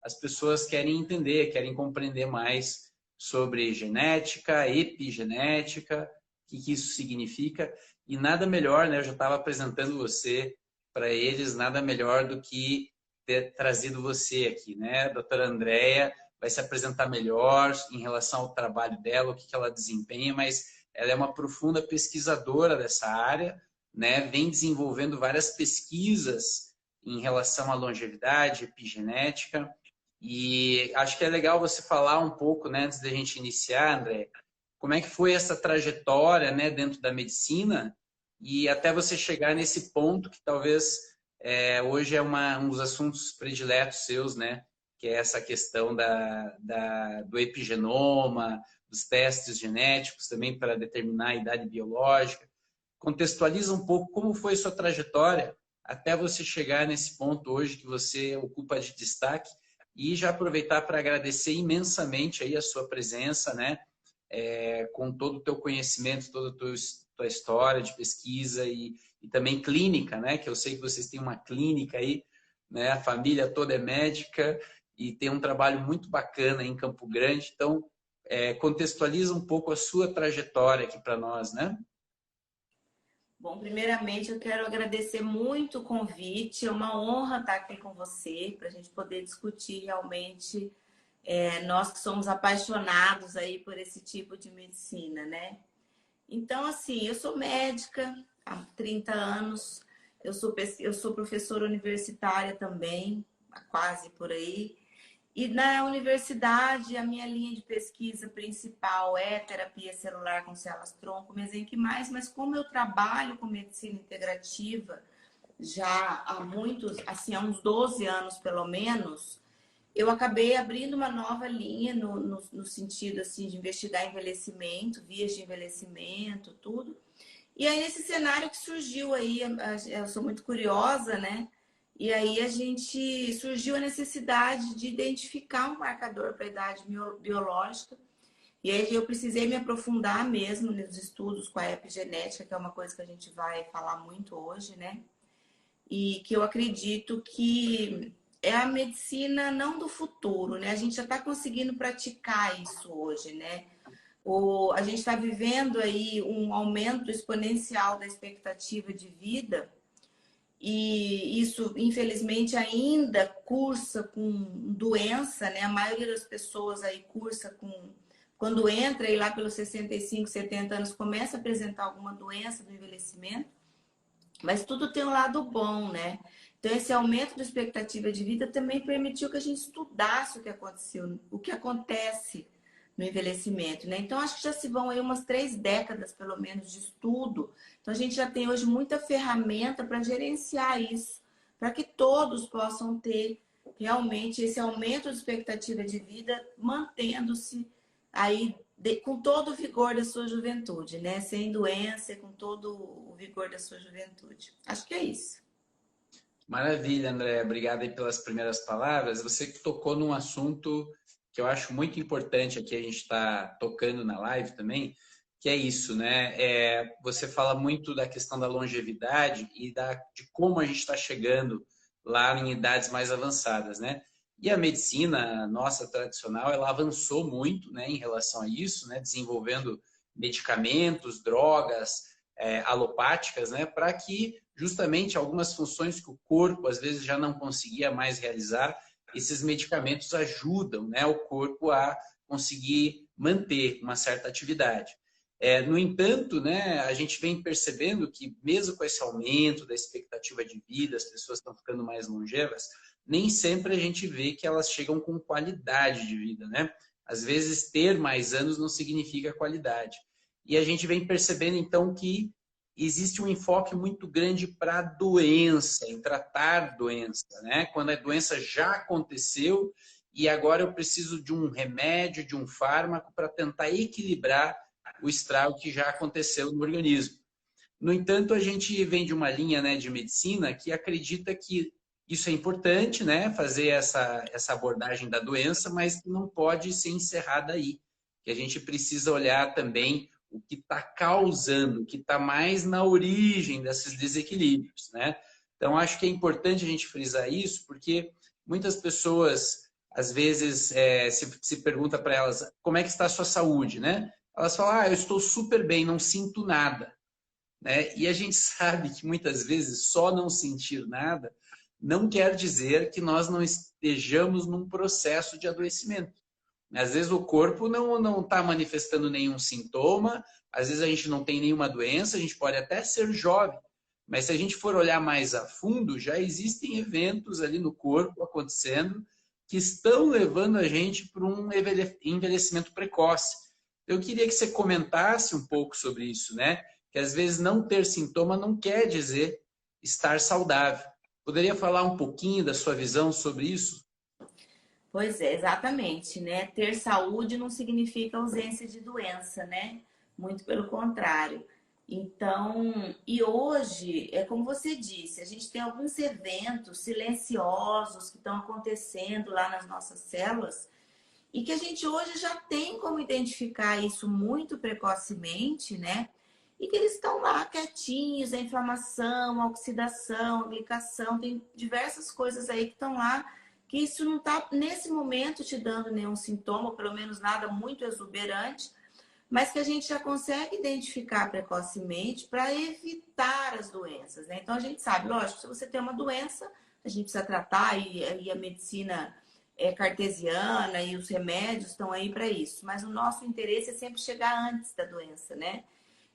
as pessoas querem entender, querem compreender mais sobre genética, epigenética, o que isso significa. E nada melhor, né? Eu já estava apresentando você para eles, nada melhor do que ter trazido você aqui, né? A doutora Andrea vai se apresentar melhor em relação ao trabalho dela, o que ela desempenha, mas ela é uma profunda pesquisadora dessa área, né? Vem desenvolvendo várias pesquisas em relação à longevidade, epigenética, e acho que é legal você falar um pouco, né, antes da gente iniciar, André, como é que foi essa trajetória, né, dentro da medicina e até você chegar nesse ponto que talvez hoje é um dos assuntos prediletos seus, né, que é essa questão do epigenoma, dos testes genéticos também para determinar a idade biológica. Contextualiza um pouco como foi sua trajetória até você chegar nesse ponto hoje que você ocupa de destaque e já aproveitar para agradecer imensamente aí a sua presença, né? Com todo o teu conhecimento, toda a tua história de pesquisa e também clínica, né? Que eu sei que vocês têm uma clínica aí, né? A família toda é médica e tem um trabalho muito bacana em Campo Grande. Então, contextualiza um pouco a sua trajetória aqui para nós, né? Bom, primeiramente eu quero agradecer muito o convite. É uma honra estar aqui com você para a gente poder discutir realmente nós que somos apaixonados aí por esse tipo de medicina, né? Então, assim, eu sou médica há 30 anos, eu sou professora universitária também, há quase por aí. E na universidade, a minha linha de pesquisa principal é terapia celular com células-tronco, mesenquimais, mas como eu trabalho com medicina integrativa já há muitos, assim, há uns 12 anos pelo menos, eu acabei abrindo uma nova linha no sentido assim, de investigar envelhecimento, vias de envelhecimento, tudo. E aí, nesse cenário que surgiu aí, eu sou muito curiosa, né? E aí surgiu a necessidade de identificar um marcador para a idade biológica. E aí eu precisei me aprofundar mesmo nos estudos com a epigenética, que é uma coisa que a gente vai falar muito hoje, né? E que eu acredito que é a medicina não do futuro, né? A gente já está conseguindo praticar isso hoje, né? A gente está vivendo aí um aumento exponencial da expectativa de vida e isso, infelizmente, ainda cursa com doença, né? A maioria das pessoas aí cursa com... Quando entra aí lá pelos 65, 70 anos, começa a apresentar alguma doença do envelhecimento, mas tudo tem um lado bom, né? Então, esse aumento da expectativa de vida também permitiu que a gente estudasse o que aconteceu, o que acontece no envelhecimento, né? Então, acho que já se vão aí umas 3 décadas, pelo menos, de estudo. Então, a gente já tem hoje muita ferramenta para gerenciar isso, para que todos possam ter realmente esse aumento de expectativa de vida, mantendo-se aí com todo o vigor da sua juventude, né? Sem doença, com todo o vigor da sua juventude. Acho que é isso. Maravilha, André. Obrigado aí pelas primeiras palavras. Você que tocou num assunto que eu acho muito importante aqui, a gente está tocando na live também, que é isso, né? Você fala muito da questão da longevidade e de como a gente está chegando lá em idades mais avançadas, né? E a medicina nossa tradicional, ela avançou muito, né, em relação a isso, né? Desenvolvendo medicamentos, drogas, alopáticas, né? Para que justamente algumas funções que o corpo às vezes já não conseguia mais realizar, esses medicamentos ajudam, né, o corpo a conseguir manter uma certa atividade. No entanto, né, a gente vem percebendo que mesmo com esse aumento da expectativa de vida, as pessoas estão ficando mais longevas, nem sempre a gente vê que elas chegam com qualidade de vida, né? Às vezes ter mais anos não significa qualidade. E a gente vem percebendo então que existe um enfoque muito grande para a doença, em tratar doença, né? Quando a doença já aconteceu e agora eu preciso de um remédio, de um fármaco para tentar equilibrar o estrago que já aconteceu no organismo. No entanto, a gente vem de uma linha, né, de medicina que acredita que isso é importante, né, fazer essa abordagem da doença, mas não pode ser encerrada aí. Que a gente precisa olhar também o que está causando, o que está mais na origem desses desequilíbrios, né? Então, acho que é importante a gente frisar isso, porque muitas pessoas às vezes, se pergunta para elas como é que está a sua saúde, né? Elas falam, eu estou super bem, não sinto nada, né? E a gente sabe que muitas vezes só não sentir nada não quer dizer que nós não estejamos num processo de adoecimento. Às vezes o corpo não está manifestando nenhum sintoma, às vezes a gente não tem nenhuma doença, a gente pode até ser jovem, mas se a gente for olhar mais a fundo, já existem eventos ali no corpo acontecendo que estão levando a gente para um envelhecimento precoce. Eu queria que você comentasse um pouco sobre isso, né? Que às vezes não ter sintoma não quer dizer estar saudável. Poderia falar um pouquinho da sua visão sobre isso? Pois é, exatamente, né? Ter saúde não significa ausência de doença, né? Muito pelo contrário. Então, e hoje, é como você disse, a gente tem alguns eventos silenciosos que estão acontecendo lá nas nossas células e que a gente hoje já tem como identificar isso muito precocemente, né? E que eles estão lá quietinhos, a inflamação, a oxidação, a glicação, tem diversas coisas aí que estão lá, que isso não está, nesse momento, te dando nenhum sintoma, pelo menos nada muito exuberante, mas que a gente já consegue identificar precocemente para evitar as doenças, né? Então a gente sabe, lógico, se você tem uma doença, a gente precisa tratar e a medicina cartesiana e os remédios estão aí para isso. Mas o nosso interesse é sempre chegar antes da doença, né?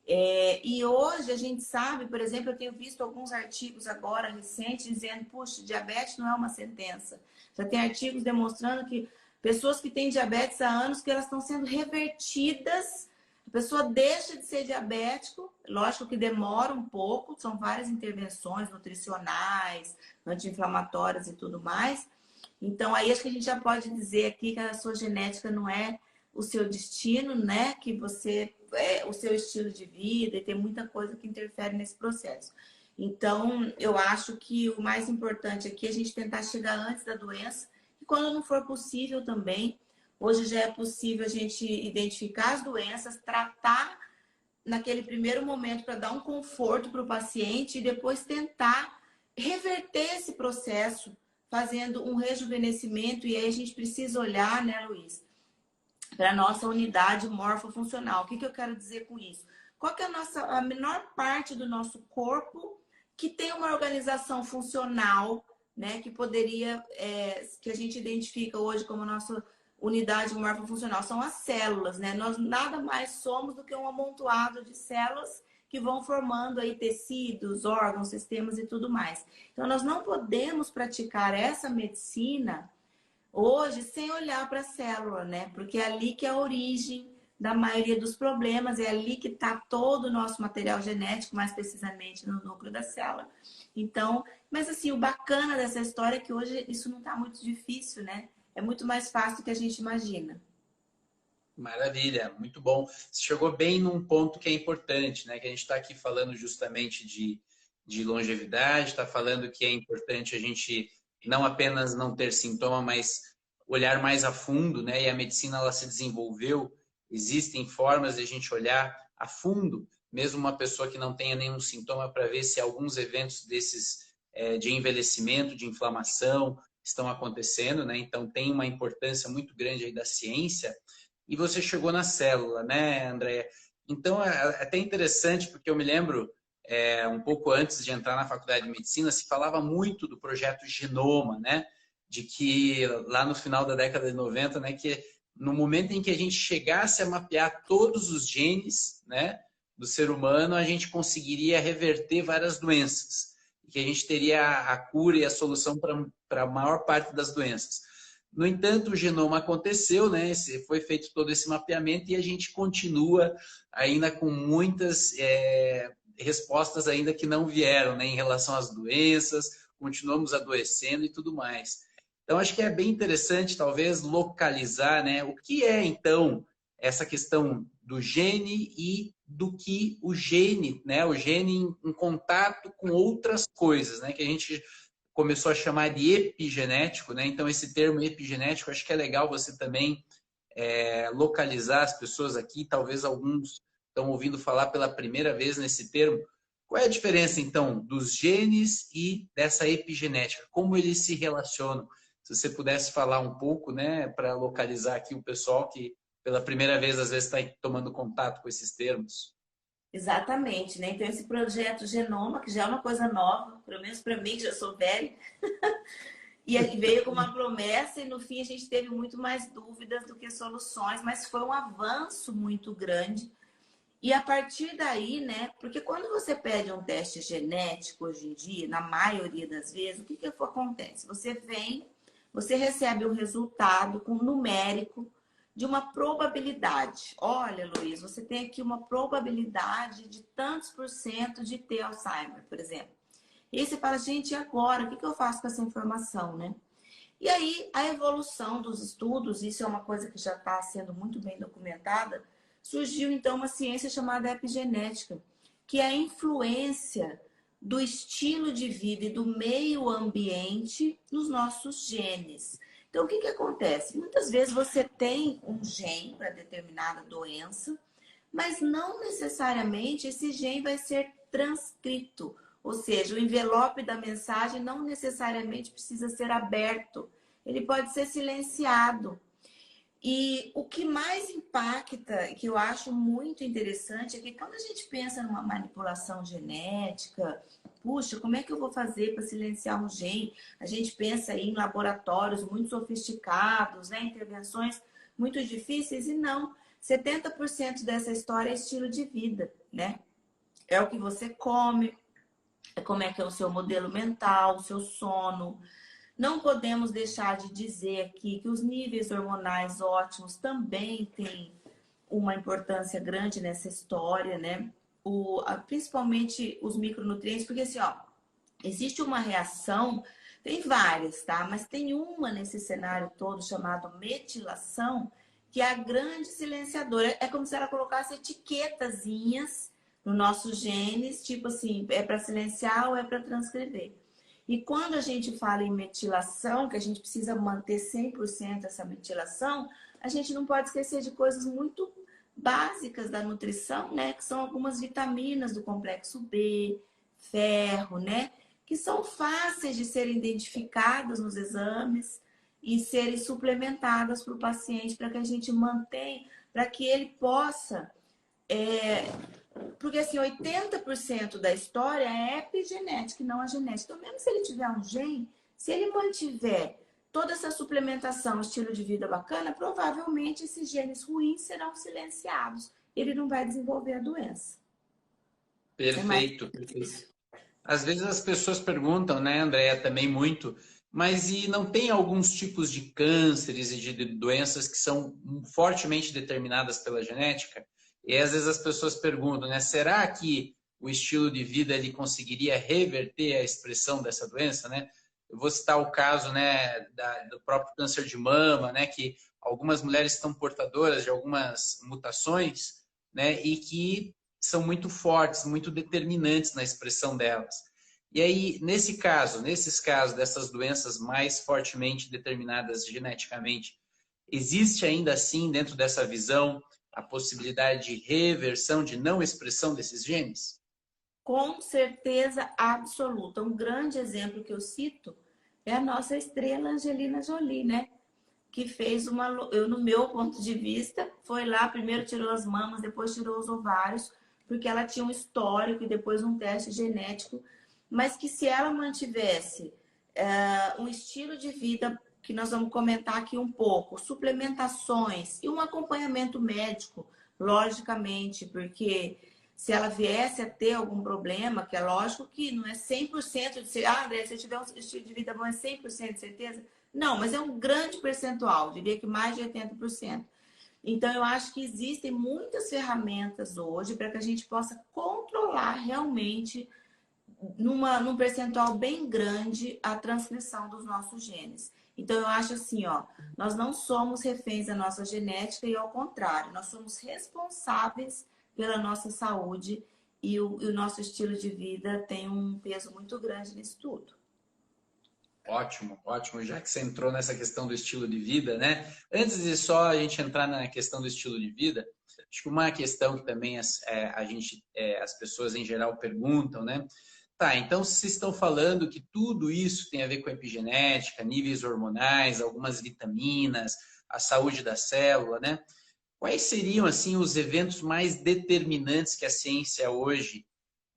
E hoje a gente sabe, por exemplo, eu tenho visto alguns artigos agora recentes dizendo, puxa, diabetes não é uma sentença. Já tem artigos demonstrando que pessoas que têm diabetes há anos que elas estão sendo revertidas. A pessoa deixa de ser diabético, lógico que demora um pouco, são várias intervenções nutricionais, anti-inflamatórias e tudo mais. Então aí acho que a gente já pode dizer aqui que a sua genética não é o seu destino, né? Que você o seu estilo de vida e tem muita coisa que interfere nesse processo. Então, eu acho que o mais importante aqui é a gente tentar chegar antes da doença e quando não for possível também, hoje já é possível a gente identificar as doenças, tratar naquele primeiro momento para dar um conforto para o paciente e depois tentar reverter esse processo fazendo um rejuvenescimento e aí a gente precisa olhar, né, Luiz, para a nossa unidade morfofuncional. O que eu quero dizer com isso? Qual que é a menor parte do nosso corpo que tem uma organização funcional, né? Que poderia, que a gente identifica hoje como nossa unidade morfofuncional, são as células, né? Nós nada mais somos do que um amontoado de células que vão formando aí tecidos, órgãos, sistemas e tudo mais. Então, nós não podemos praticar essa medicina hoje sem olhar para a célula, né? Porque é ali que é a origem da maioria dos problemas, é ali que está todo o nosso material genético, mais precisamente no núcleo da célula. Então, mas assim, o bacana dessa história é que hoje isso não está muito difícil, né? É muito mais fácil do que a gente imagina. Maravilha, muito bom. Você chegou bem num ponto que é importante, né? Que a gente está aqui falando justamente de longevidade, está falando que é importante a gente não apenas não ter sintoma, mas olhar mais a fundo, né? E a medicina ela se desenvolveu, existem formas de a gente olhar a fundo, mesmo uma pessoa que não tenha nenhum sintoma, para ver se alguns eventos desses de envelhecimento, de inflamação estão acontecendo, né? Então tem uma importância muito grande aí da ciência. E você chegou na célula, né, Andréia? Então é até interessante, porque eu me lembro um pouco antes de entrar na faculdade de medicina, se falava muito do projeto Genoma, né? De que lá no final da década de 90, né, que no momento em que a gente chegasse a mapear todos os genes, né, do ser humano, a gente conseguiria reverter várias doenças. E que a gente teria a cura e a solução para a maior parte das doenças. No entanto, o genoma aconteceu, né? Foi feito todo esse mapeamento e a gente continua ainda com muitas respostas ainda que não vieram, né, em relação às doenças, continuamos adoecendo e tudo mais. Então, acho que é bem interessante, talvez, localizar, né, o que é, então, essa questão do gene e do que o gene, né, o gene em contato com outras coisas, né, que a gente começou a chamar de epigenético, né? Então, esse termo epigenético, acho que é legal você também localizar as pessoas aqui, talvez alguns estão ouvindo falar pela primeira vez nesse termo. Qual é a diferença, então, dos genes e dessa epigenética? Como eles se relacionam? Se você pudesse falar um pouco, né, para localizar aqui o pessoal que pela primeira vez às vezes está tomando contato com esses termos. Exatamente, né? Então, esse projeto Genoma, que já é uma coisa nova, pelo menos para mim, que já sou velha, e aí veio com uma promessa, e no fim a gente teve muito mais dúvidas do que soluções, mas foi um avanço muito grande. E a partir daí, né? Porque quando você pede um teste genético hoje em dia, na maioria das vezes, o que que acontece? Você vem, você recebe um resultado com numérico de uma probabilidade. Olha, Luiz, você tem aqui uma probabilidade de tantos por cento de ter Alzheimer, por exemplo. E aí você fala, gente, e agora? O que que eu faço com essa informação, né? E aí, a evolução dos estudos, isso é uma coisa que já está sendo muito bem documentada, surgiu então uma ciência chamada epigenética, que é a influência do estilo de vida e do meio ambiente nos nossos genes. Então, o que que acontece? Muitas vezes você tem um gene para determinada doença, mas não necessariamente esse gene vai ser transcrito. Ou seja, o envelope da mensagem não necessariamente precisa ser aberto. Ele pode ser silenciado. E o que mais impacta, que eu acho muito interessante, é que quando a gente pensa numa manipulação genética, puxa, como é que eu vou fazer para silenciar um gene? A gente pensa aí em laboratórios muito sofisticados, né? Intervenções muito difíceis, e não. 70% dessa história é estilo de vida, né? É o que você come, é como é que é o seu modelo mental, o seu sono. Não podemos deixar de dizer aqui que os níveis hormonais ótimos também têm uma importância grande nessa história, né? Principalmente os micronutrientes, porque assim, ó, existe uma reação, tem várias, tá? Mas tem uma nesse cenário todo chamado metilação, que é a grande silenciadora. É como se ela colocasse etiquetazinhas nos nossos genes, tipo assim, é para silenciar ou é para transcrever. E quando a gente fala em metilação, que a gente precisa manter 100% essa metilação, a gente não pode esquecer de coisas muito básicas da nutrição, né? Que são algumas vitaminas do complexo B, ferro, né? Que são fáceis de serem identificadas nos exames e serem suplementadas para o paciente, para que a gente mantenha, para que ele possa... Porque assim, 80% da história é epigenética e não a genética. Então, mesmo se ele tiver um gene, se ele mantiver toda essa suplementação, estilo de vida bacana, provavelmente esses genes ruins serão silenciados. Ele não vai desenvolver a doença. Perfeito, perfeito. Às vezes as pessoas perguntam, né, Andréia, também muito, mas e não tem alguns tipos de cânceres e de doenças que são fortemente determinadas pela genética? E às vezes as pessoas perguntam, né, será que o estilo de vida ele conseguiria reverter a expressão dessa doença, né? Eu vou citar o caso, né, do próprio câncer de mama, né, que algumas mulheres estão portadoras de algumas mutações, né, e que são muito fortes, muito determinantes na expressão delas. E aí, nesses casos dessas doenças mais fortemente determinadas geneticamente, existe ainda assim, dentro dessa visão, a possibilidade de reversão, de não expressão desses genes? Com certeza absoluta. Um grande exemplo que eu cito é a nossa estrela Angelina Jolie, né? Que fez eu, no meu ponto de vista, foi lá, primeiro tirou as mamas, depois tirou os ovários, porque ela tinha um histórico e depois um teste genético, mas que se ela mantivesse um estilo de vida, que nós vamos comentar aqui um pouco, suplementações e um acompanhamento médico, logicamente, porque se ela viesse a ter algum problema, que é lógico que não é 100% de ser, André, se tiver um estilo de vida bom é 100% de certeza? Não, mas é um grande percentual, diria que mais de 80%. Então, eu acho que existem muitas ferramentas hoje para que a gente possa controlar realmente, num percentual bem grande, a transcrição dos nossos genes. Então, eu acho assim, ó, nós não somos reféns da nossa genética e ao contrário, nós somos responsáveis pela nossa saúde e o nosso estilo de vida tem um peso muito grande nisso tudo. Ótimo, ótimo. Já que você entrou nessa questão do estilo de vida, né? Antes de só a gente entrar na questão do estilo de vida, acho que uma questão que também as pessoas em geral perguntam, né? Tá, então vocês estão falando que tudo isso tem a ver com epigenética, níveis hormonais, algumas vitaminas, a saúde da célula, né? Quais seriam, assim, os eventos mais determinantes que a ciência hoje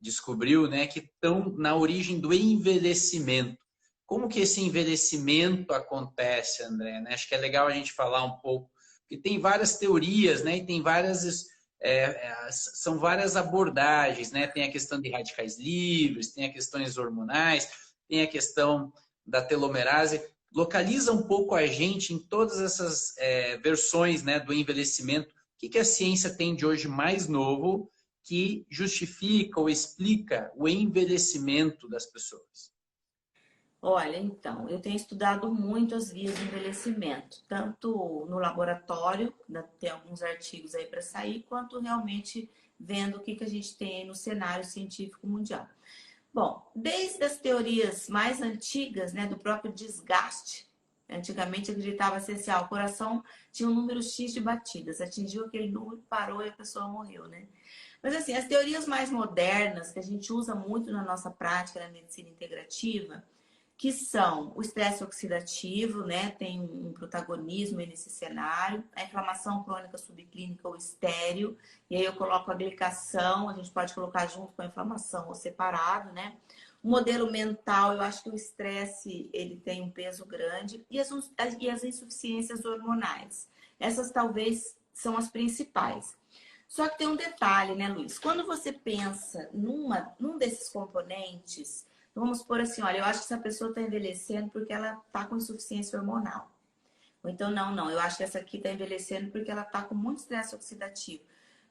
descobriu, né, que estão na origem do envelhecimento? Como que esse envelhecimento acontece, André? Né? Acho que é legal a gente falar um pouco, porque tem várias teorias, né, e tem várias são várias abordagens, né? Tem a questão de radicais livres, tem a questões hormonais, tem a questão da telomerase. Localiza um pouco a gente em todas essas versões, né, do envelhecimento. O que a ciência tem de hoje mais novo que justifica ou explica o envelhecimento das pessoas? Olha, então, eu tenho estudado muito as vias de envelhecimento, tanto no laboratório, tem alguns artigos aí para sair, quanto realmente vendo o que a gente tem aí no cenário científico mundial. Bom, desde as teorias mais antigas, né, do próprio desgaste, antigamente acreditava-se assim, o coração tinha um número X de batidas, atingiu aquele número, parou e a pessoa morreu, né? Mas assim, as teorias mais modernas, que a gente usa muito na nossa prática na medicina integrativa, que são o estresse oxidativo, né? Tem um protagonismo nesse cenário, a inflamação crônica subclínica ou estéreo, e aí eu coloco a glicação, a gente pode colocar junto com a inflamação ou separado, né? O modelo mental, eu acho que o estresse ele tem um peso grande, e as insuficiências hormonais. Essas talvez são as principais. Só que tem um detalhe, né, Luiz? Quando você pensa num desses componentes, vamos supor assim, olha, eu acho que essa pessoa está envelhecendo porque ela está com insuficiência hormonal. Ou então, não, eu acho que essa aqui está envelhecendo porque ela está com muito estresse oxidativo.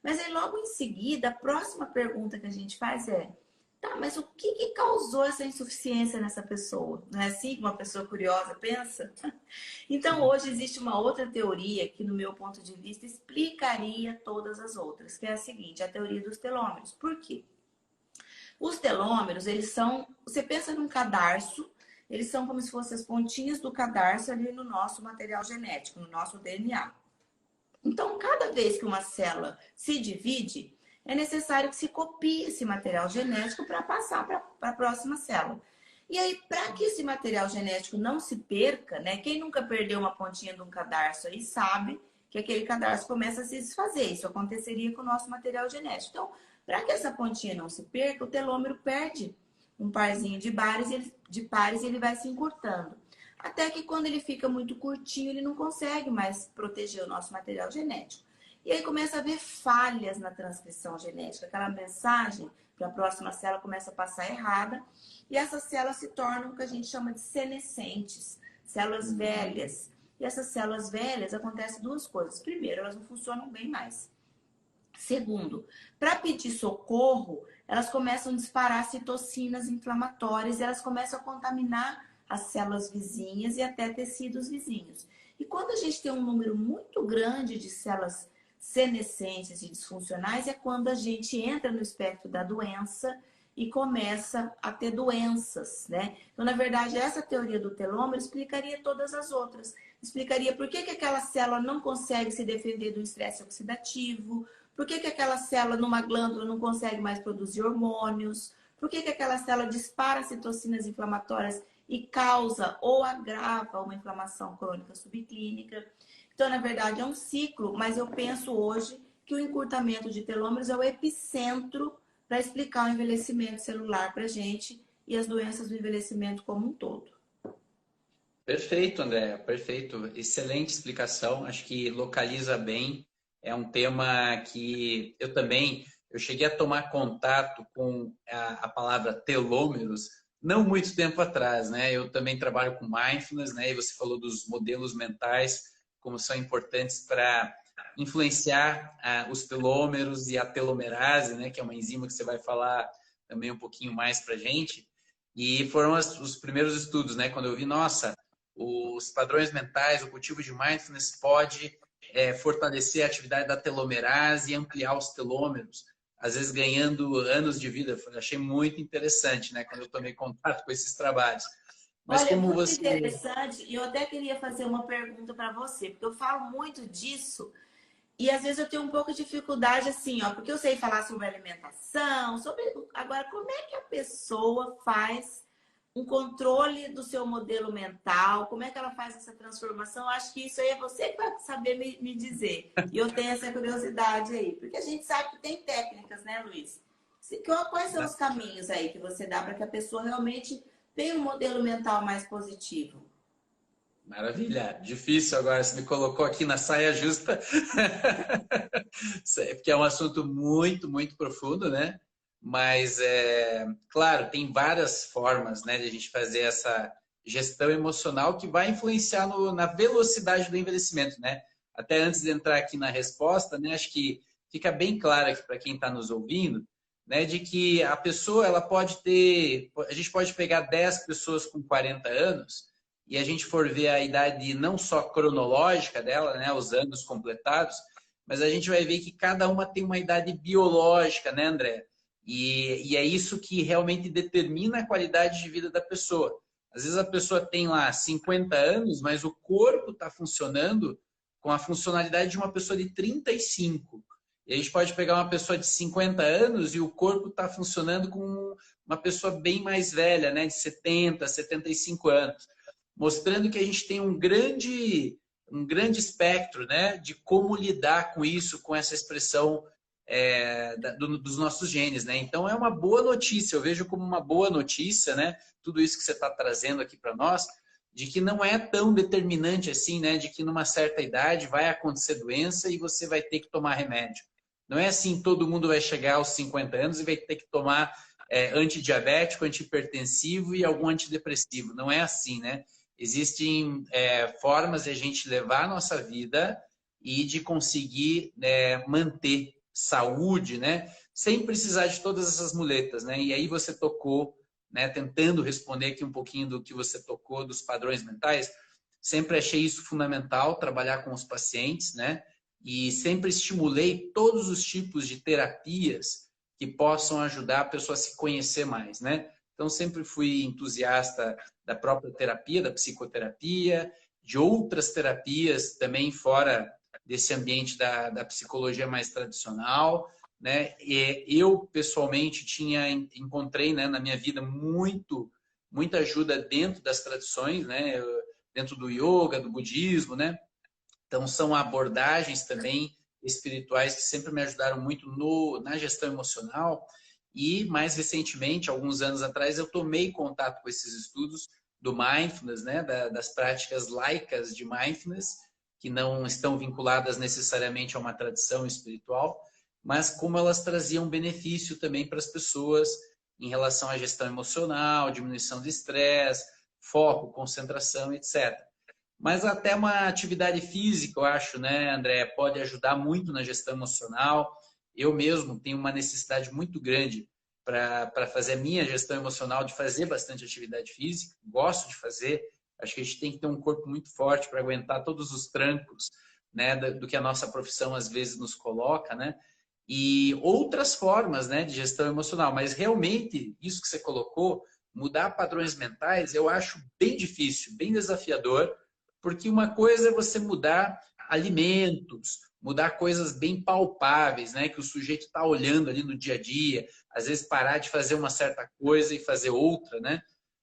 Mas aí, logo em seguida, a próxima pergunta que a gente faz é, tá, mas o que causou essa insuficiência nessa pessoa? Não é assim que uma pessoa curiosa pensa? Então, hoje existe uma outra teoria que, no meu ponto de vista, explicaria todas as outras, que é a seguinte, a teoria dos telômeros. Por quê? Os telômeros, eles são, você pensa num cadarço, eles são como se fossem as pontinhas do cadarço ali no nosso material genético, no nosso DNA. Então, cada vez que uma célula se divide, é necessário que se copie esse material genético para passar para a próxima célula. E aí, para que esse material genético não se perca, né? Quem nunca perdeu uma pontinha de um cadarço aí sabe que aquele cadarço começa a se desfazer. Isso aconteceria com o nosso material genético. Então, para que essa pontinha não se perca, o telômero perde um parzinho de pares e ele vai se encurtando. Até que quando ele fica muito curtinho, ele não consegue mais proteger o nosso material genético. E aí começa a haver falhas na transcrição genética. Aquela mensagem para a próxima célula começa a passar errada. E essas células se tornam o que a gente chama de senescentes, células velhas. E essas células velhas acontecem duas coisas. Primeiro, elas não funcionam bem mais. Segundo, para pedir socorro, elas começam a disparar citocinas inflamatórias e elas começam a contaminar as células vizinhas e até tecidos vizinhos. E quando a gente tem um número muito grande de células senescentes e disfuncionais, é quando a gente entra no espectro da doença e começa a ter doenças, né? Então, na verdade, essa teoria do telômero explicaria todas as outras. Explicaria por que aquela célula não consegue se defender do estresse oxidativo, por que aquela célula numa glândula não consegue mais produzir hormônios, por que aquela célula dispara citocinas inflamatórias e causa ou agrava uma inflamação crônica subclínica. Então, na verdade, é um ciclo, mas eu penso hoje que o encurtamento de telômeros é o epicentro para explicar o envelhecimento celular para a gente e as doenças do envelhecimento como um todo. Perfeito, André, perfeito. Excelente explicação. Acho que localiza bem. É um tema que eu cheguei a tomar contato com a palavra telômeros não muito tempo atrás, né? Eu também trabalho com mindfulness, né? E você falou dos modelos mentais, como são importantes para influenciar os telômeros e a telomerase, né? Que é uma enzima que você vai falar também um pouquinho mais para a gente. E foram os primeiros estudos, né? Quando eu vi, nossa, os padrões mentais, o cultivo de mindfulness pode fortalecer a atividade da telomerase e ampliar os telômeros, às vezes ganhando anos de vida. Eu achei muito interessante, né, quando eu tomei contato com esses trabalhos. Mas olha, como muito interessante, e eu até queria fazer uma pergunta para você, porque eu falo muito disso E às vezes eu tenho um pouco de dificuldade assim, ó, porque eu sei falar sobre alimentação, sobre agora como é que a pessoa faz um controle do seu modelo mental, como é que ela faz essa transformação? Eu acho que isso aí é você que vai saber me dizer. E eu tenho essa curiosidade aí, porque a gente sabe que tem técnicas, né, Luiz? Quais são os caminhos aí que você dá para que a pessoa realmente tenha um modelo mental mais positivo? Maravilha. Difícil agora, você me colocou aqui na saia justa, porque é um assunto muito, muito profundo, né? Mas, claro, tem várias formas, né, de a gente fazer essa gestão emocional que vai influenciar na velocidade do envelhecimento, né? Até antes de entrar aqui na resposta, né, acho que fica bem claro aqui para quem está nos ouvindo, né, de que a pessoa, ela pode ter, a gente pode pegar 10 pessoas com 40 anos e a gente for ver a idade não só cronológica dela, né, os anos completados, mas a gente vai ver que cada uma tem uma idade biológica, né, André? E é isso que realmente determina a qualidade de vida da pessoa. Às vezes a pessoa tem lá 50 anos, mas o corpo está funcionando com a funcionalidade de uma pessoa de 35. E a gente pode pegar uma pessoa de 50 anos e o corpo está funcionando com uma pessoa bem mais velha, né, de 70, 75 anos, mostrando que a gente tem um grande espectro, né, de como lidar com isso, com essa expressão dos nossos genes, né? Então é uma boa notícia, eu vejo como uma boa notícia, né? Tudo isso que você está trazendo aqui para nós, de que não é tão determinante assim, né? De que numa certa idade vai acontecer doença e você vai ter que tomar remédio. Não é assim, todo mundo vai chegar aos 50 anos e vai ter que tomar antidiabético, antihipertensivo e algum antidepressivo. Não é assim, né? Existem formas de a gente levar a nossa vida e de conseguir manter saúde, né? Sem precisar de todas essas muletas, né? E aí você tocou, né? Tentando responder aqui um pouquinho do que você tocou dos padrões mentais. Sempre achei isso fundamental, trabalhar com os pacientes, né? E sempre estimulei todos os tipos de terapias que possam ajudar a pessoa a se conhecer mais, né? Então, sempre fui entusiasta da própria terapia, da psicoterapia, de outras terapias também fora desse ambiente da psicologia mais tradicional, né? E eu, pessoalmente, encontrei, né, na minha vida muita ajuda dentro das tradições, né? Dentro do yoga, do budismo, né? Então, são abordagens também espirituais que sempre me ajudaram muito na gestão emocional. E, mais recentemente, alguns anos atrás, eu tomei contato com esses estudos do mindfulness, né? Das práticas laicas de mindfulness, que não estão vinculadas necessariamente a uma tradição espiritual, mas como elas traziam benefício também para as pessoas em relação à gestão emocional, diminuição de estresse, foco, concentração, etc. Mas até uma atividade física, eu acho, né, André, pode ajudar muito na gestão emocional. Eu mesmo tenho uma necessidade muito grande para fazer a minha gestão emocional, de fazer bastante atividade física. Gosto de fazer. Acho que a gente tem que ter um corpo muito forte para aguentar todos os trancos, né, do que a nossa profissão às vezes nos coloca, né? E outras formas, né, de gestão emocional. Mas realmente, isso que você colocou, mudar padrões mentais, eu acho bem difícil, bem desafiador, porque uma coisa é você mudar alimentos, mudar coisas bem palpáveis, né? Que o sujeito está olhando ali no dia a dia, às vezes parar de fazer uma certa coisa e fazer outra, né?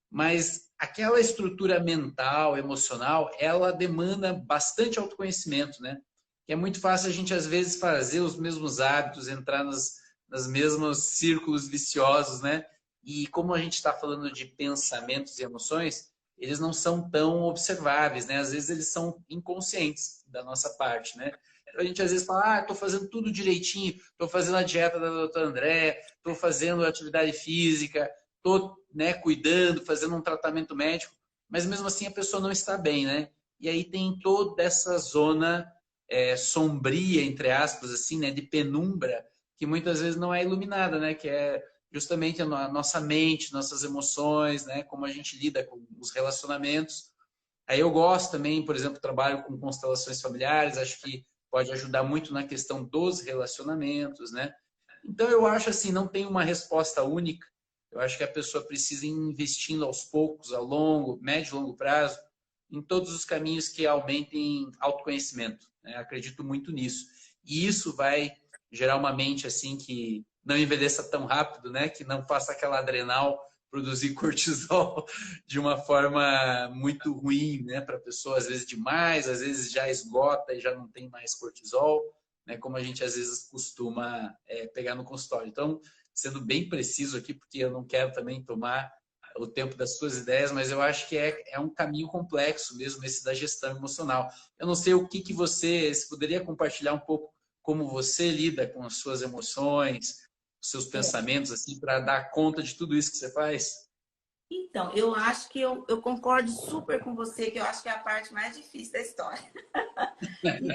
Mas aquela estrutura mental, emocional, ela demanda bastante autoconhecimento, né? Que é muito fácil a gente, às vezes, fazer os mesmos hábitos, entrar nos mesmos círculos viciosos, né? E como a gente está falando de pensamentos e emoções, eles não são tão observáveis, né? Às vezes eles são inconscientes da nossa parte, né? A gente às vezes fala, estou fazendo tudo direitinho, estou fazendo a dieta da doutora André, estou fazendo atividade física, estou, né, cuidando, fazendo um tratamento médico, mas mesmo assim a pessoa não está bem, né? E aí tem toda essa zona sombria, entre aspas, assim, né, de penumbra, que muitas vezes não é iluminada, né? Que é justamente a nossa mente, nossas emoções, né? Como a gente lida com os relacionamentos. Aí eu gosto também, por exemplo, trabalho com constelações familiares, acho que pode ajudar muito na questão dos relacionamentos, né? Então eu acho assim, não tem uma resposta única. Eu acho que a pessoa precisa ir investindo aos poucos, a longo, médio e longo prazo, em todos os caminhos que aumentem autoconhecimento, né? Acredito muito nisso. e isso vai gerar uma mente assim que não envelheça tão rápido, né? Que não faça aquela adrenal produzir cortisol de uma forma muito ruim, né? Para a pessoa, às vezes demais, às vezes já esgota e já não tem mais cortisol, né? Como a gente às vezes costuma pegar no consultório. Então, sendo bem preciso aqui, porque eu não quero também tomar o tempo das suas ideias, mas eu acho que é um caminho complexo mesmo esse da gestão emocional. Eu não sei o que você, se poderia compartilhar um pouco como você lida com as suas emoções, os seus pensamentos, assim, para dar conta de tudo isso que você faz? Então, eu acho que eu concordo super com você, que eu acho que é a parte mais difícil da história.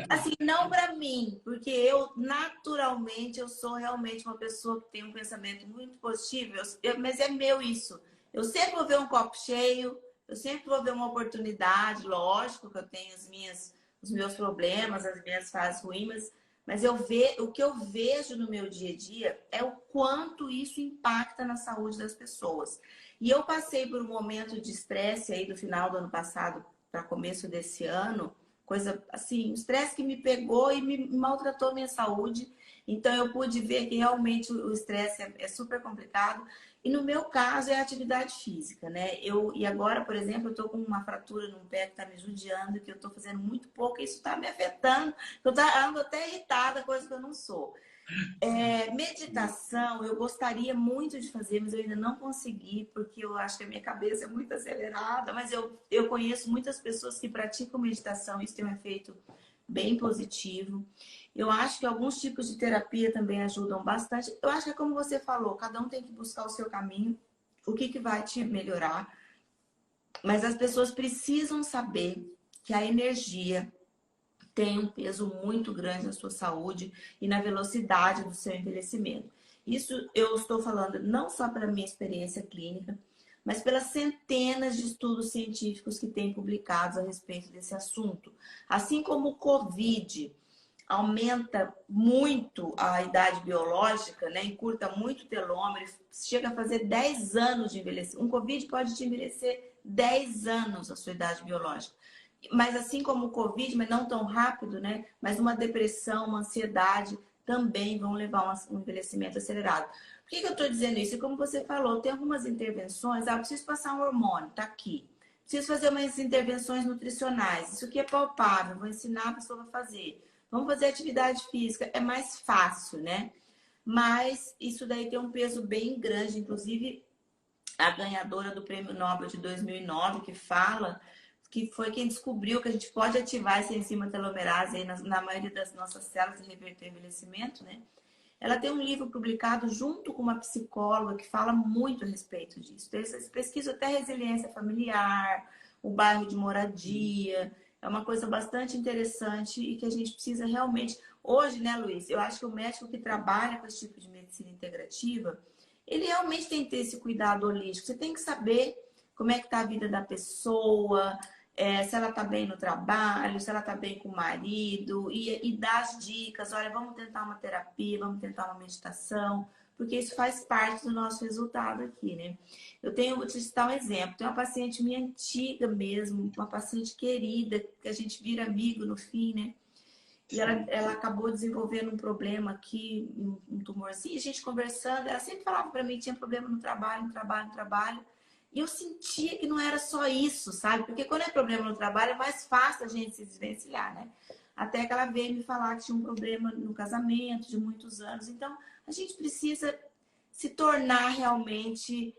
Assim, não para mim, porque eu naturalmente eu sou realmente uma pessoa que tem um pensamento muito positivo, mas é meu isso. Eu sempre vou ver um copo cheio, eu sempre vou ver uma oportunidade, lógico que eu tenho os meus problemas, as minhas fases ruins, mas o que eu vejo no meu dia a dia é o quanto isso impacta na saúde das pessoas. E eu passei por um momento de estresse aí do final do ano passado para começo desse ano, coisa assim, um estresse que me pegou e me maltratou minha saúde. Então eu pude ver que realmente o estresse é super complicado. E no meu caso é a atividade física, né? E agora, por exemplo, eu tô com uma fratura no pé que tá me judiando, que eu tô fazendo muito pouco, e isso tá me afetando. Eu ando até irritada, coisa que eu não sou. Meditação, eu gostaria muito de fazer, mas eu ainda não consegui, porque eu acho que a minha cabeça é muito acelerada. Mas eu conheço muitas pessoas que praticam meditação, isso tem um efeito bem positivo. Eu acho que alguns tipos de terapia também ajudam bastante. Eu acho que é como você falou, cada um tem que buscar o seu caminho, o que vai te melhorar. Mas as pessoas precisam saber que a energia tem um peso muito grande na sua saúde e na velocidade do seu envelhecimento. Isso eu estou falando não só pela minha experiência clínica, mas pelas centenas de estudos científicos que têm publicados a respeito desse assunto. Assim como o Covid aumenta muito a idade biológica, né? Encurta muito o telômero, chega a fazer 10 anos de envelhecer. Um Covid pode te envelhecer 10 anos a sua idade biológica. Mas assim como o Covid, mas não tão rápido, né? Mas uma depressão, uma ansiedade também vão levar a um envelhecimento acelerado. Por que eu estou dizendo isso? E como você falou, tem algumas intervenções. Ah, eu preciso passar um hormônio, tá aqui. Preciso fazer umas intervenções nutricionais. Isso aqui é palpável, vou ensinar a pessoa a fazer. Vamos fazer atividade física. É mais fácil, né? Mas isso daí tem um peso bem grande. Inclusive, a ganhadora do Prêmio Nobel de 2009, que fala que foi quem descobriu que a gente pode ativar essa enzima telomerase aí na maioria das nossas células e reverter o envelhecimento, né? Ela tem um livro publicado junto com uma psicóloga que fala muito a respeito disso. Então, eles pesquisam até resiliência familiar, o bairro de moradia. É uma coisa bastante interessante e que a gente precisa realmente... Hoje, né, Luiz? Eu acho que o médico que trabalha com esse tipo de medicina integrativa, ele realmente tem que ter esse cuidado holístico. Você tem que saber como é que está a vida da pessoa, se ela está bem no trabalho, se ela está bem com o marido, e dar as dicas, olha, vamos tentar uma terapia, vamos tentar uma meditação, porque isso faz parte do nosso resultado aqui, né? Vou te citar um exemplo, tem uma paciente minha antiga mesmo, uma paciente querida, que a gente vira amigo no fim, né? E ela acabou desenvolvendo um problema aqui, um tumorzinho, a gente conversando, ela sempre falava para mim que tinha problema no trabalho, no trabalho, no trabalho. E eu sentia que não era só isso, sabe? Porque quando é problema no trabalho, é mais fácil a gente se desvencilhar, né? Até que ela veio me falar que tinha um problema no casamento de muitos anos. Então, a gente precisa se tornar realmente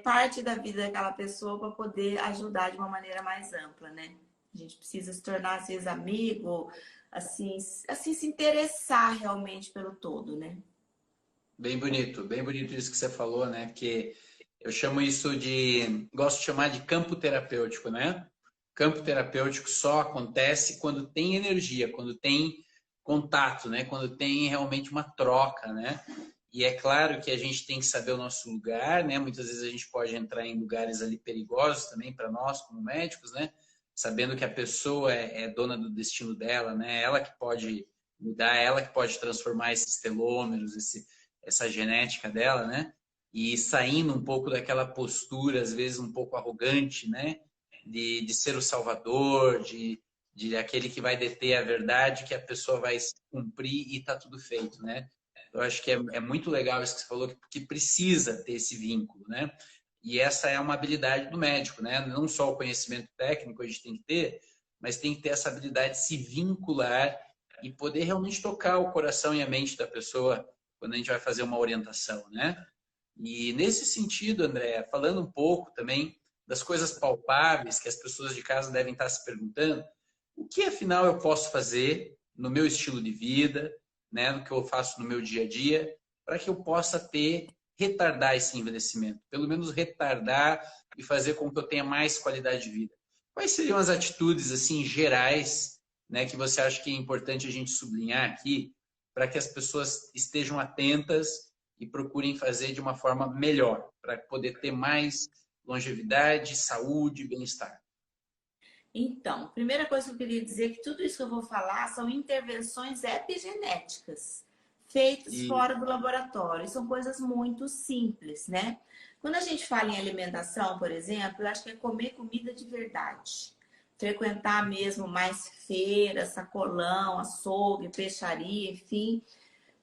parte da vida daquela pessoa para poder ajudar de uma maneira mais ampla, né? A gente precisa se tornar, às vezes, amigo, assim se interessar realmente pelo todo, né? Bem bonito isso que você falou, né? Porque eu chamo isso de, gosto de chamar de campo terapêutico, né? Campo terapêutico só acontece quando tem energia, quando tem contato, né? Quando tem realmente uma troca, né? E é claro que a gente tem que saber o nosso lugar, né? Muitas vezes a gente pode entrar em lugares ali perigosos também para nós, como médicos, né? Sabendo que a pessoa é dona do destino dela, né? Ela que pode mudar, ela que pode transformar esses telômeros, essa genética dela, né? E saindo um pouco daquela postura, às vezes um pouco arrogante, né? De ser o salvador, de de aquele que vai deter a verdade, que a pessoa vai cumprir e tá tudo feito, né? Eu acho que é muito legal isso que você falou, que precisa ter esse vínculo, né? E essa é uma habilidade do médico, né? Não só o conhecimento técnico a gente tem que ter, mas tem que ter essa habilidade de se vincular e poder realmente tocar o coração e a mente da pessoa quando a gente vai fazer uma orientação, né? E nesse sentido, André, falando um pouco também das coisas palpáveis que as pessoas de casa devem estar se perguntando, o que afinal eu posso fazer no meu estilo de vida, né, no que eu faço no meu dia a dia, para que eu possa retardar esse envelhecimento, pelo menos retardar e fazer com que eu tenha mais qualidade de vida. Quais seriam as atitudes assim gerais, né, que você acha que é importante a gente sublinhar aqui para que as pessoas estejam atentas e procurem fazer de uma forma melhor, para poder ter mais longevidade, saúde e bem-estar? Então, primeira coisa que eu queria dizer é que tudo isso que eu vou falar são intervenções epigenéticas feitas E fora do laboratório. São coisas muito simples, né? Quando a gente fala em alimentação, por exemplo, eu acho que é comer comida de verdade. Frequentar mesmo mais feira, sacolão, açougue, peixaria, enfim.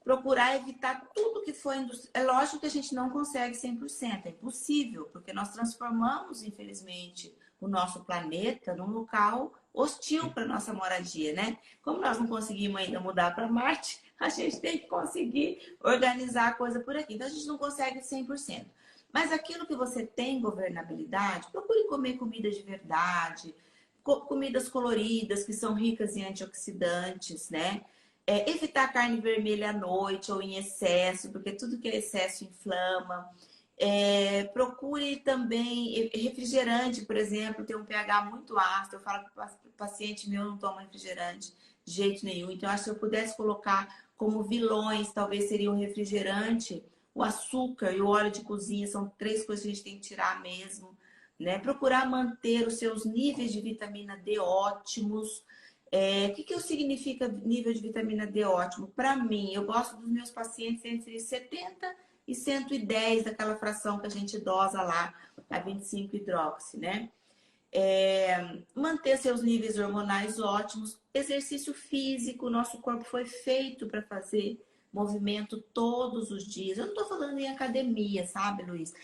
Procurar evitar tudo que foi industrial. É lógico que a gente não consegue 100%, é impossível, porque nós transformamos, infelizmente, o nosso planeta num local hostil para nossa moradia, né? Como nós não conseguimos ainda mudar para Marte, a gente tem que conseguir organizar a coisa por aqui. Então a gente não consegue 100%. Mas aquilo que você tem governabilidade, procure comer comida de verdade, comidas coloridas que são ricas em antioxidantes, né? Evitar carne vermelha à noite ou em excesso, porque tudo que é excesso inflama. Procure também refrigerante, por exemplo, tem um pH muito ácido. Eu falo que o paciente meu não toma refrigerante de jeito nenhum. Então, acho que se eu pudesse colocar como vilões, talvez seria o refrigerante, o açúcar e o óleo de cozinha. São três coisas que a gente tem que tirar mesmo. Né? Procurar manter os seus níveis de vitamina D ótimos. O que significa nível de vitamina D ótimo? Para mim, eu gosto dos meus pacientes entre 70 e 110, daquela fração que a gente dosa lá, a 25-hidroxi, né? Manter seus níveis hormonais ótimos, exercício físico, nosso corpo foi feito para fazer movimento todos os dias. Eu não estou falando em academia, sabe, Luiz?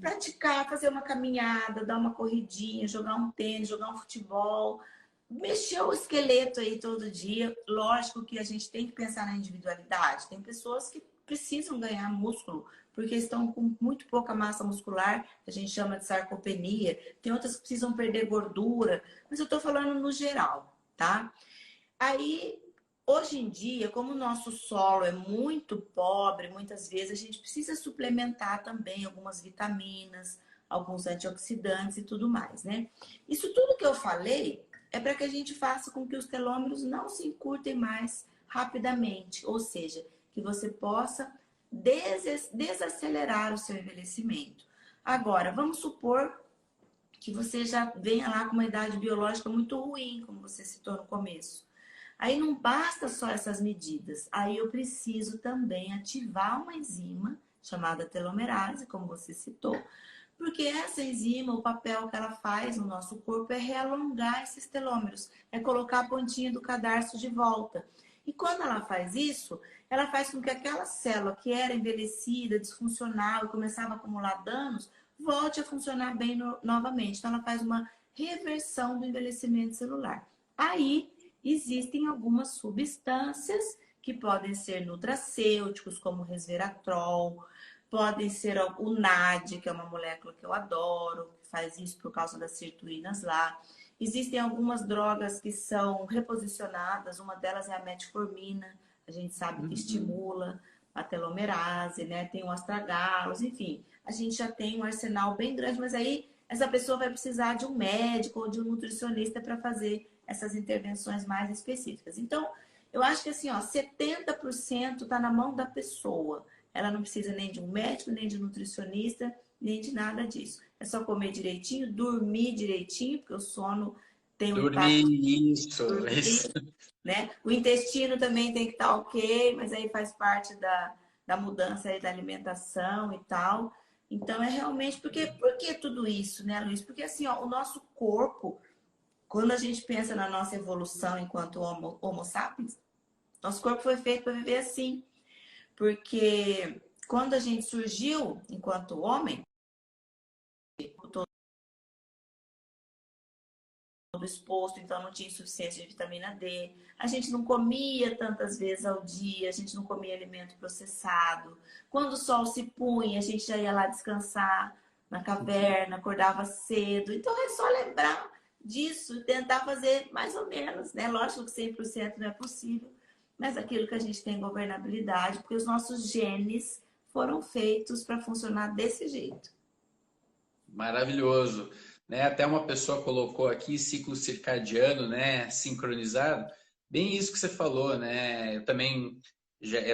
Praticar, fazer uma caminhada, dar uma corridinha, jogar um tênis, jogar um futebol, mexer o esqueleto aí todo dia. Lógico que a gente tem que pensar na individualidade. Tem pessoas que precisam ganhar músculo porque estão com muito pouca massa muscular, a gente chama de sarcopenia. Tem outras que precisam perder gordura, mas eu tô falando no geral, tá? Aí, hoje em dia, como o nosso solo é muito pobre, muitas vezes a gente precisa suplementar também algumas vitaminas, alguns antioxidantes e tudo mais, né? Isso tudo que eu falei é para que a gente faça com que os telômeros não se encurtem mais rapidamente, ou seja, que você possa desacelerar o seu envelhecimento. Agora, vamos supor que você já venha lá com uma idade biológica muito ruim, como você citou no começo. Aí não basta só essas medidas. Aí eu preciso também ativar uma enzima chamada telomerase, como você citou, porque essa enzima, o papel que ela faz no nosso corpo é realongar esses telômeros, é colocar a pontinha do cadarço de volta. E quando ela faz isso, ela faz com que aquela célula que era envelhecida, disfuncional e começava a acumular danos, volte a funcionar bem novamente. Então ela faz uma reversão do envelhecimento celular. Aí existem algumas substâncias que podem ser nutracêuticos, como o resveratrol, podem ser o NAD, que é uma molécula que eu adoro, que faz isso por causa das sirtuínas lá. Existem algumas drogas que são reposicionadas, uma delas é a metformina, a gente sabe que estimula a telomerase, né? Tem o astragalos, enfim. A gente já tem um arsenal bem grande, mas aí essa pessoa vai precisar de um médico ou de um nutricionista para fazer essas intervenções mais específicas. Então, eu acho que assim, ó, 70% está na mão da pessoa. Ela não precisa nem de um médico, nem de um nutricionista, nem de nada disso. É só comer direitinho, dormir direitinho, porque o sono tem um dormir, impacto. isso. Né? O intestino também tem que estar ok, mas aí faz parte da mudança aí da alimentação e tal. Então é realmente por que tudo isso, né, Luiz? Porque assim, ó, o nosso corpo quando a gente pensa na nossa evolução enquanto Homo sapiens, nosso corpo foi feito para viver assim. Porque quando a gente surgiu enquanto homem, todo exposto, então não tinha insuficiência de vitamina D. A gente não comia tantas vezes ao dia, a gente não comia alimento processado. Quando o sol se punha, a gente já ia lá descansar na caverna, acordava cedo. Então é só lembrar disso e tentar fazer mais ou menos, né? Lógico que 100% não é possível, mas aquilo que a gente tem governabilidade, porque os nossos genes foram feitos para funcionar desse jeito. Maravilhoso. Né? Até uma pessoa colocou aqui ciclo circadiano, né? Sincronizado. Bem isso que você falou, né? Eu também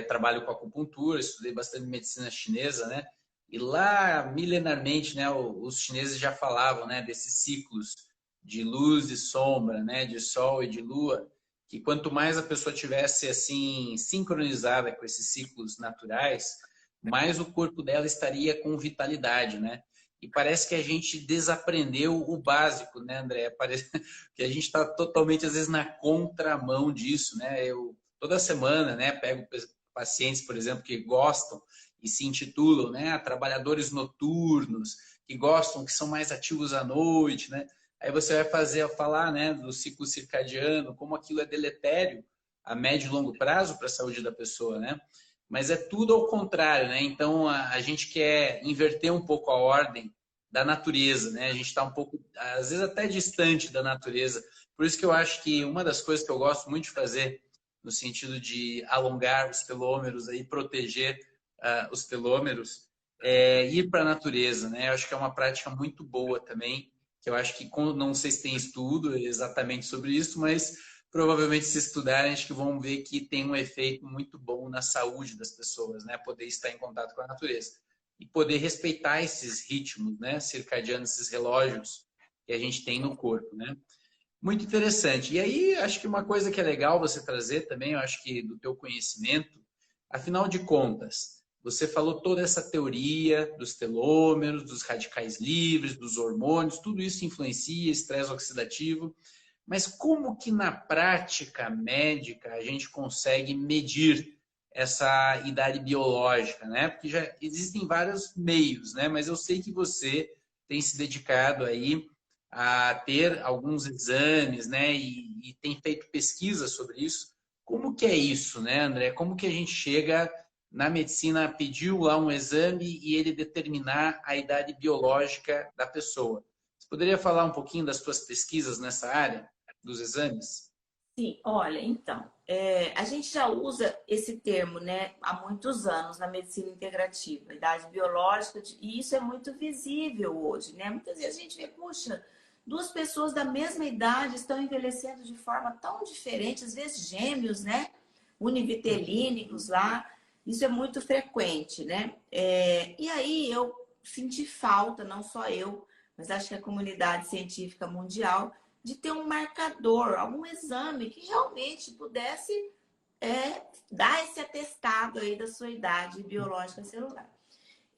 trabalho com acupuntura, estudei bastante medicina chinesa, né? E lá, milenarmente, né, os chineses já falavam, né, desses ciclos de luz e sombra, né, de sol e de lua, que quanto mais a pessoa tivesse assim sincronizada com esses ciclos naturais, mais o corpo dela estaria com vitalidade, né? E parece que a gente desaprendeu o básico, né, André? Parece que a gente está totalmente, às vezes, na contramão disso, né? Eu, toda semana, né, pego pacientes, por exemplo, que gostam e se intitulam, né, trabalhadores noturnos, que gostam, que são mais ativos à noite, né? Aí você vai falar, né, do ciclo circadiano, como aquilo é deletério a médio e longo prazo para a saúde da pessoa, né? Mas é tudo ao contrário, né? Então a gente quer inverter um pouco a ordem da natureza, né? A gente está um pouco, às vezes até distante da natureza. Por isso que eu acho que uma das coisas que eu gosto muito de fazer, no sentido de alongar os telômeros, aí, proteger os telômeros, é ir para a natureza, né? Eu acho que é uma prática muito boa também, que eu acho que, não sei se tem estudo exatamente sobre isso, mas provavelmente se estudarem, acho que vão ver que tem um efeito muito bom na saúde das pessoas, né? Poder estar em contato com a natureza e poder respeitar esses ritmos, né? Circadianos, esses relógios que a gente tem no corpo, né? Muito interessante. E aí, acho que uma coisa que é legal você trazer também, eu acho que do teu conhecimento, afinal de contas, você falou toda essa teoria dos telômeros, dos radicais livres, dos hormônios, tudo isso influencia, estresse oxidativo. Mas como que na prática médica a gente consegue medir essa idade biológica, né? Porque já existem vários meios, né? Mas eu sei que você tem se dedicado aí a ter alguns exames, né? E tem feito pesquisa sobre isso. Como que é isso, né, André? Como que a gente chega na medicina, pediu lá um exame e ele determinar a idade biológica da pessoa? Você poderia falar um pouquinho das suas pesquisas nessa área? Dos exames? Sim, olha, então, a gente já usa esse termo, né, há muitos anos na medicina integrativa, idade biológica, e isso é muito visível hoje, né? Muitas vezes a gente vê, puxa, duas pessoas da mesma idade estão envelhecendo de forma tão diferente, às vezes gêmeos, né? Univitelínicos lá, isso é muito frequente, né? E aí eu senti falta, não só eu, mas acho que a comunidade científica mundial, de ter um marcador, algum exame que realmente pudesse dar esse atestado aí da sua idade biológica celular.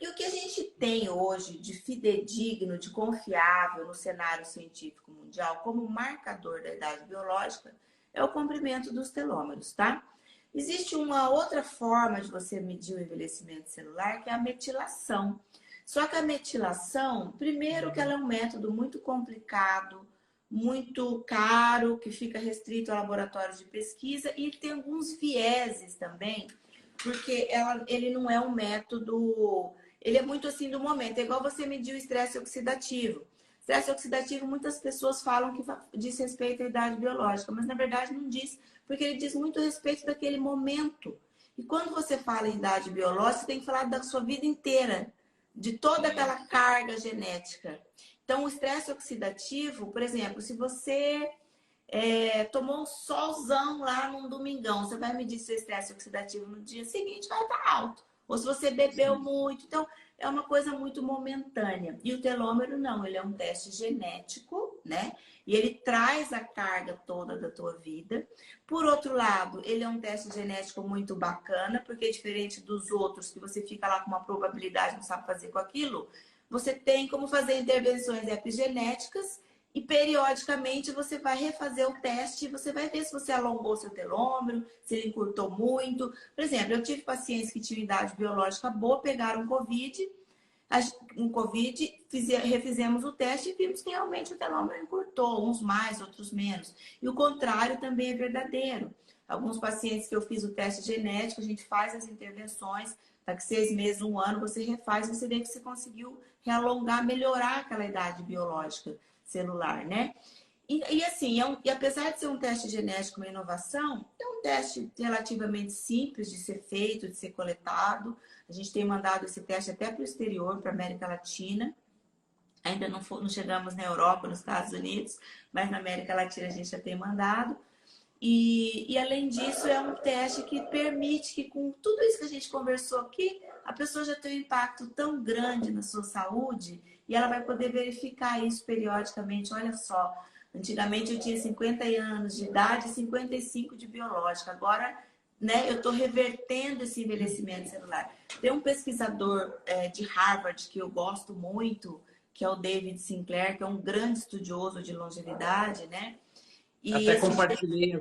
E o que a gente tem hoje de fidedigno, de confiável no cenário científico mundial como marcador da idade biológica é o comprimento dos telômeros, tá? Existe uma outra forma de você medir o envelhecimento celular, que é a metilação. Só que a metilação, primeiro que ela é um método muito complicado, muito caro, que fica restrito a laboratórios de pesquisa e tem alguns vieses também, porque ele não é um método, ele é muito assim do momento, é igual você medir o estresse oxidativo. Estresse oxidativo, muitas pessoas falam que diz respeito à idade biológica, mas na verdade não diz, porque ele diz muito a respeito daquele momento. E quando você fala em idade biológica, você tem que falar da sua vida inteira, de toda aquela carga genética. Então, o estresse oxidativo, por exemplo, se você tomou um solzão lá num domingão, você vai medir seu estresse oxidativo no dia seguinte, vai estar alto. Ou se você bebeu muito. Então, é uma coisa muito momentânea. E o telômero não, ele é um teste genético, né? E ele traz a carga toda da tua vida. Por outro lado, ele é um teste genético muito bacana, porque diferente dos outros, que você fica lá com uma probabilidade, não sabe fazer com aquilo, você tem como fazer intervenções epigenéticas E periodicamente você vai refazer o teste e você vai ver se você alongou seu telômero, se ele encurtou muito. Por exemplo, eu tive pacientes que tinham idade biológica boa, pegaram Covid, refizemos o teste e vimos que realmente o telômero encurtou, uns mais, outros menos. E o contrário também é verdadeiro. Alguns pacientes que eu fiz o teste genético, a gente faz as intervenções, daqui 6 meses, um ano, você refaz, você vê que você conseguiu realongar, melhorar aquela idade biológica celular, né? E assim, e apesar de ser um teste genético, uma inovação, é um teste relativamente simples de ser feito, de ser coletado. A gente tem mandado esse teste até para o exterior, para a América Latina. Ainda não chegamos na Europa, nos Estados Unidos, mas na América Latina a gente já tem mandado. E além disso, é um teste que permite que, com tudo isso que a gente conversou aqui, a pessoa já tem um impacto tão grande na sua saúde e ela vai poder verificar isso periodicamente. Olha só, antigamente eu tinha 50 anos de idade e 55 de biológica. Agora, né, eu estou revertendo esse envelhecimento celular. Tem um pesquisador de Harvard que eu gosto muito, que é o David Sinclair, que é um grande estudioso de longevidade, né? E Até eu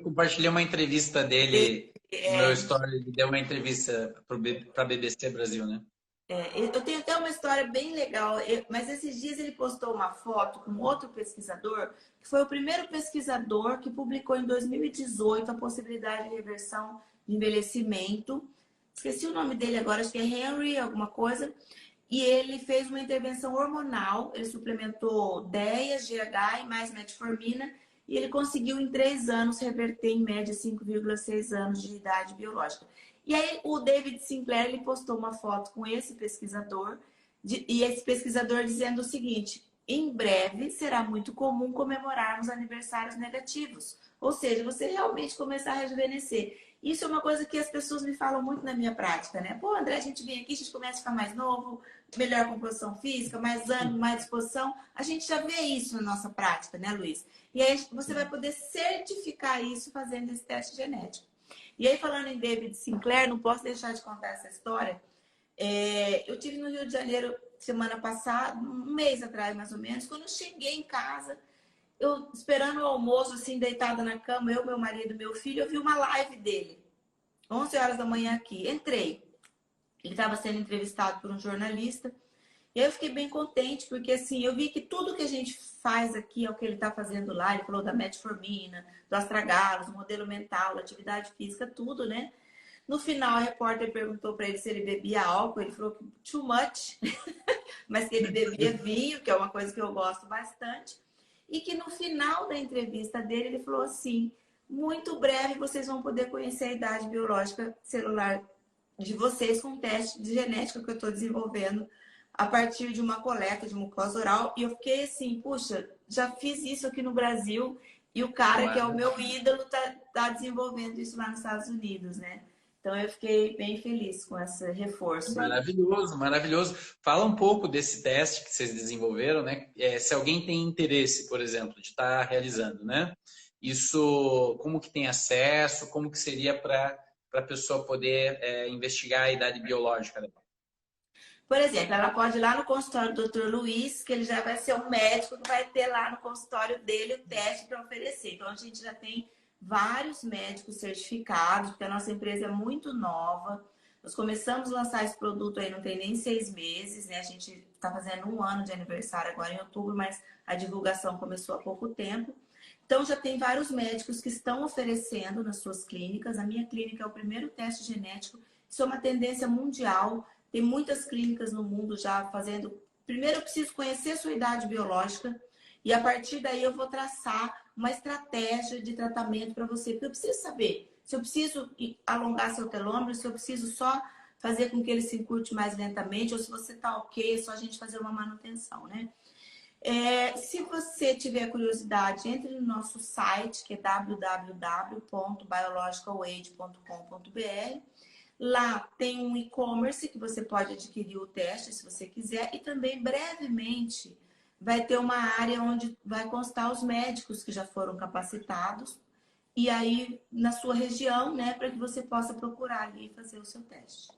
compartilhei uma entrevista dele no meu story, ele deu uma entrevista para a BBC Brasil, né? Eu tenho até uma história bem legal, mas esses dias ele postou uma foto com outro pesquisador, que foi o primeiro pesquisador que publicou em 2018 a possibilidade de reversão de envelhecimento. Esqueci o nome dele agora, acho que é Henry alguma coisa. E ele fez uma intervenção hormonal, ele suplementou DEA, GH e mais metformina, e ele conseguiu em 3 anos reverter em média 5,6 anos de idade biológica. E aí o David Sinclair ele postou uma foto com esse pesquisador, e esse pesquisador dizendo o seguinte: em breve será muito comum comemorarmos aniversários negativos, ou seja, você realmente começar a rejuvenescer. Isso é uma coisa que as pessoas me falam muito na minha prática, né? Pô, André, a gente vem aqui, a gente começa a ficar mais novo, melhor composição física, mais ânimo, mais disposição. A gente já vê isso na nossa prática, né, Luiz? E aí você vai poder certificar isso fazendo esse teste genético. E aí, falando em David Sinclair, não posso deixar de contar essa história. Eu tive no Rio de Janeiro semana passada, um mês atrás mais ou menos, quando eu cheguei em casa, eu esperando o almoço, assim, deitada na cama, eu, meu marido, meu filho, eu vi uma live dele, 11 horas da manhã aqui. Entrei. Ele estava sendo entrevistado por um jornalista. E aí eu fiquei bem contente, porque assim, eu vi que tudo que a gente faz aqui é o que ele está fazendo lá. Ele falou da metformina, do astragalos, do modelo mental, da atividade física, tudo, né? No final, a repórter perguntou para ele se ele bebia álcool. Ele falou que too much, mas que ele bebia vinho, que é uma coisa que eu gosto bastante. E que no final da entrevista dele, ele falou assim: muito breve vocês vão poder conhecer a idade biológica celular de vocês com um teste de genética que eu estou desenvolvendo a partir de uma coleta de mucosa oral. E eu fiquei assim, puxa, já fiz isso aqui no Brasil e o cara que é o meu ídolo tá desenvolvendo isso lá nos Estados Unidos, né? Então eu fiquei bem feliz com esse reforço aí. Maravilhoso, maravilhoso. Fala um pouco desse teste que vocês desenvolveram, né? Se alguém tem interesse, por exemplo, de estar realizando, né? Isso, como que tem acesso, como que seria para a pessoa poder investigar a idade biológica dela? Por exemplo, ela pode ir lá no consultório do Dr. Luiz, que ele já vai ser um médico que vai ter lá no consultório dele o teste para oferecer. Então, a gente já tem vários médicos certificados, porque a nossa empresa é muito nova. Nós começamos a lançar esse produto aí não tem nem 6 meses, né? A gente está fazendo 1 ano de aniversário agora em outubro, mas a divulgação começou há pouco tempo. Então, já tem vários médicos que estão oferecendo nas suas clínicas. A minha clínica é o primeiro teste genético. Isso é uma tendência mundial. Tem muitas clínicas no mundo já fazendo. Primeiro eu preciso conhecer a sua idade biológica e a partir daí eu vou traçar uma estratégia de tratamento para você. Porque eu preciso saber se eu preciso alongar seu telômero, se eu preciso só fazer com que ele se encurte mais lentamente ou se você está ok, é só a gente fazer uma manutenção, né? Se você tiver curiosidade, entre no nosso site, que é www.biologicalage.com.br. Lá tem um e-commerce que você pode adquirir o teste se você quiser e também brevemente vai ter uma área onde vai constar os médicos que já foram capacitados e aí na sua região, né, para que você possa procurar ali e fazer o seu teste.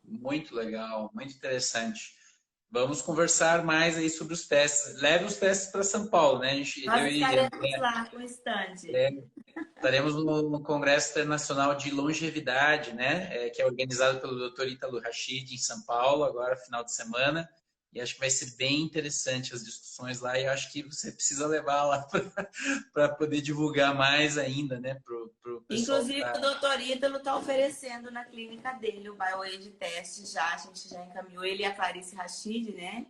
Muito legal, muito interessante. Vamos conversar mais aí sobre os testes. Leve os testes para São Paulo, né? Nós Eu e estaremos lá com o stand. é, estaremos no Congresso Internacional de Longevidade, né? Que é organizado pelo Dr. Ítalo Rachid em São Paulo, agora final de semana. E acho que vai ser bem interessante as discussões lá. E acho que você precisa levar lá para poder divulgar mais ainda, né? Para o pessoal que Inclusive, está. o doutor Ítalo está oferecendo na clínica dele o BioAge Test já. A gente já encaminhou ele e a Clarice Rachid, né?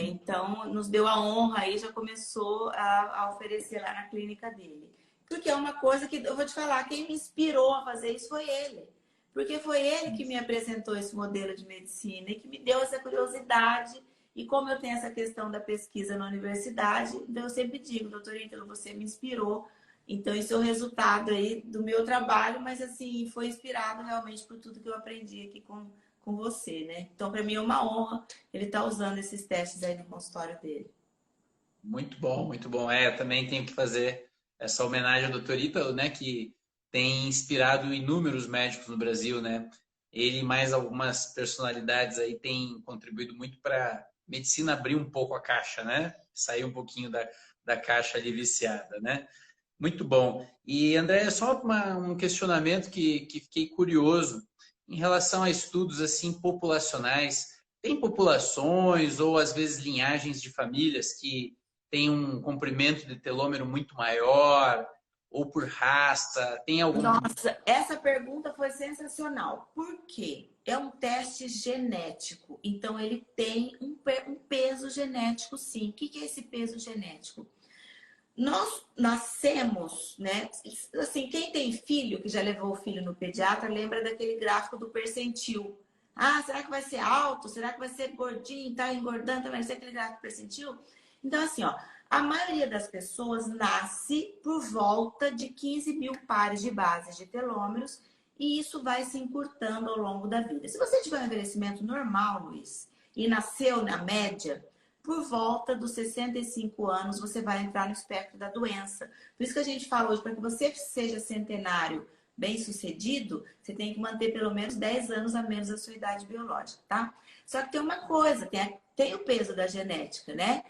Então, nos deu a honra aí, já começou a oferecer lá na clínica dele. Porque é uma coisa que, eu vou te falar, quem me inspirou a fazer isso foi ele. Porque foi ele que me apresentou esse modelo de medicina e que me deu essa curiosidade. E como eu tenho essa questão da pesquisa na universidade, então eu sempre digo, doutor Ítalo, você me inspirou. Então, isso é o resultado aí do meu trabalho, mas assim, foi inspirado realmente por tudo que eu aprendi aqui com você, né? Então, para mim é uma honra ele estar usando esses testes aí no consultório dele. Muito bom, muito bom. Também tenho que fazer essa homenagem ao Dr. Ítalo, né, que tem inspirado inúmeros médicos no Brasil, né? Ele e mais algumas personalidades aí têm contribuído muito para a medicina abrir um pouco a caixa, né? Sair um pouquinho da caixa ali viciada, né? Muito bom. E, André, só um questionamento que fiquei curioso em relação a estudos assim populacionais. Tem populações ou às vezes linhagens de famílias que têm um comprimento de telômero muito maior ou por raça? Tem algum? Nossa, essa pergunta foi sensacional. Por quê? É um teste genético, então ele tem um peso genético, sim. O que é esse peso genético? Nós nascemos, né? Assim, quem tem filho, que já levou o filho no pediatra, lembra daquele gráfico do percentil. Ah, será que vai ser alto? Será que vai ser gordinho? Tá engordando? Vai ser aquele gráfico percentil? Então, assim, ó, a maioria das pessoas nasce por volta de 15 mil pares de bases de telômeros e isso vai se encurtando ao longo da vida. Se você tiver um envelhecimento normal, Luiz, e nasceu na média, por volta dos 65 anos, você vai entrar no espectro da doença. Por isso que a gente fala hoje, para que você seja centenário bem-sucedido, você tem que manter pelo menos 10 anos a menos da sua idade biológica, tá? Só que tem uma coisa, tem o peso da genética, né?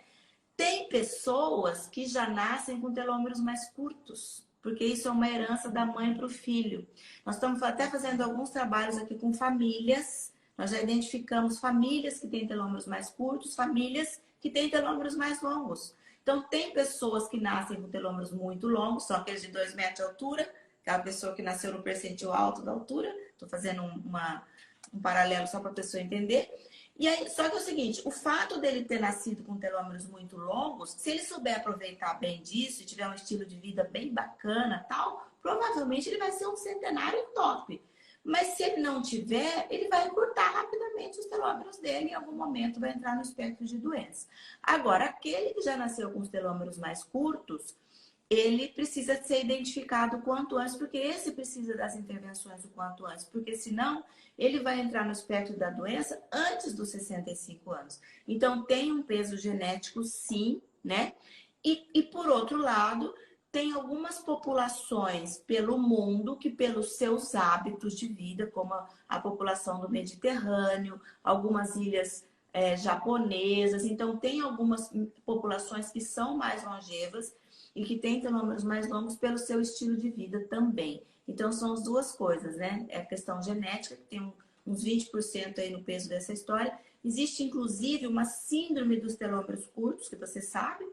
Tem pessoas que já nascem com telômeros mais curtos, porque isso é uma herança da mãe para o filho. Nós estamos até fazendo alguns trabalhos aqui com famílias. Nós já identificamos famílias que têm telômeros mais curtos, famílias que têm telômeros mais longos. Então, tem pessoas que nascem com telômeros muito longos, são aqueles de 2 metros de altura, aquela pessoa que nasceu no percentil alto da altura. Estou fazendo um paralelo só para a pessoa entender. E aí, só que é o seguinte, o fato dele ter nascido com telômeros muito longos, se ele souber aproveitar bem disso e tiver um estilo de vida bem bacana, tal, provavelmente ele vai ser um centenário top. Mas se ele não tiver, ele vai encurtar rapidamente os telômeros dele e em algum momento vai entrar no espectro de doença. Agora, aquele que já nasceu com os telômeros mais curtos, ele precisa ser identificado o quanto antes, porque esse precisa das intervenções o quanto antes, porque senão ele vai entrar no espectro da doença antes dos 65 anos. Então, tem um peso genético, sim, né? E por outro lado, tem algumas populações pelo mundo que, pelos seus hábitos de vida, como a população do Mediterrâneo, algumas ilhas japonesas, então tem algumas populações que são mais longevas e que têm telômeros mais longos pelo seu estilo de vida também. Então, são as duas coisas, né? É a questão genética, que tem uns 20% aí no peso dessa história. Existe, inclusive, uma síndrome dos telômeros curtos, que você sabe,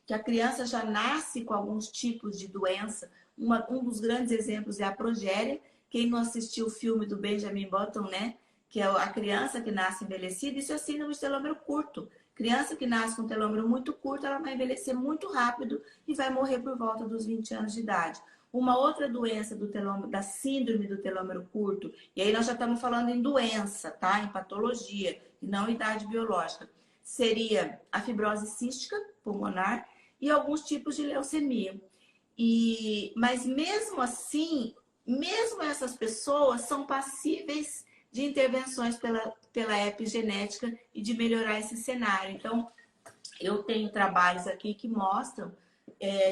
que a criança já nasce com alguns tipos de doença. Um dos grandes exemplos é a progéria. Quem não assistiu o filme do Benjamin Button, né? Que é a criança que nasce envelhecida, isso é síndrome de telômero curto. Criança que nasce com um telômero muito curto, ela vai envelhecer muito rápido e vai morrer por volta dos 20 anos de idade. Uma outra doença do telômero, da síndrome do telômero curto, e aí nós já estamos falando em doença, tá? Em patologia, e não idade biológica, seria a fibrose cística pulmonar e alguns tipos de leucemia. Mas mesmo assim, mesmo essas pessoas são passíveis de intervenções pela epigenética e de melhorar esse cenário. Então, eu tenho trabalhos aqui que mostram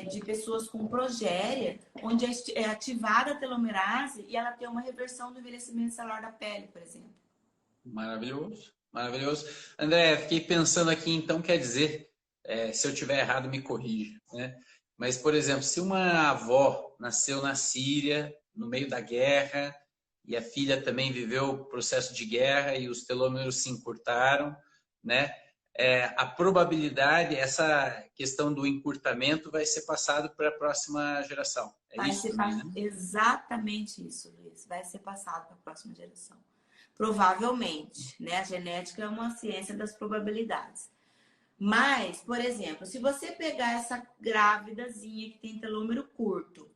de pessoas com progéria, onde é ativada a telomerase e ela tem uma reversão do envelhecimento celular da pele, por exemplo. Maravilhoso. Maravilhoso. André, fiquei pensando aqui, então quer dizer, se eu tiver errado, me corrija, né? Mas, por exemplo, se uma avó nasceu na Síria, no meio da guerra, e a filha também viveu o processo de guerra e os telômeros se encurtaram, né? A probabilidade, essa questão do encurtamento vai ser passado para a próxima geração. É Vai isso ser também, né? exatamente isso, Luiz. Vai ser passado para a próxima geração. Provavelmente, né? A genética é uma ciência das probabilidades. Mas, por exemplo, se você pegar essa grávidazinha que tem telômero curto,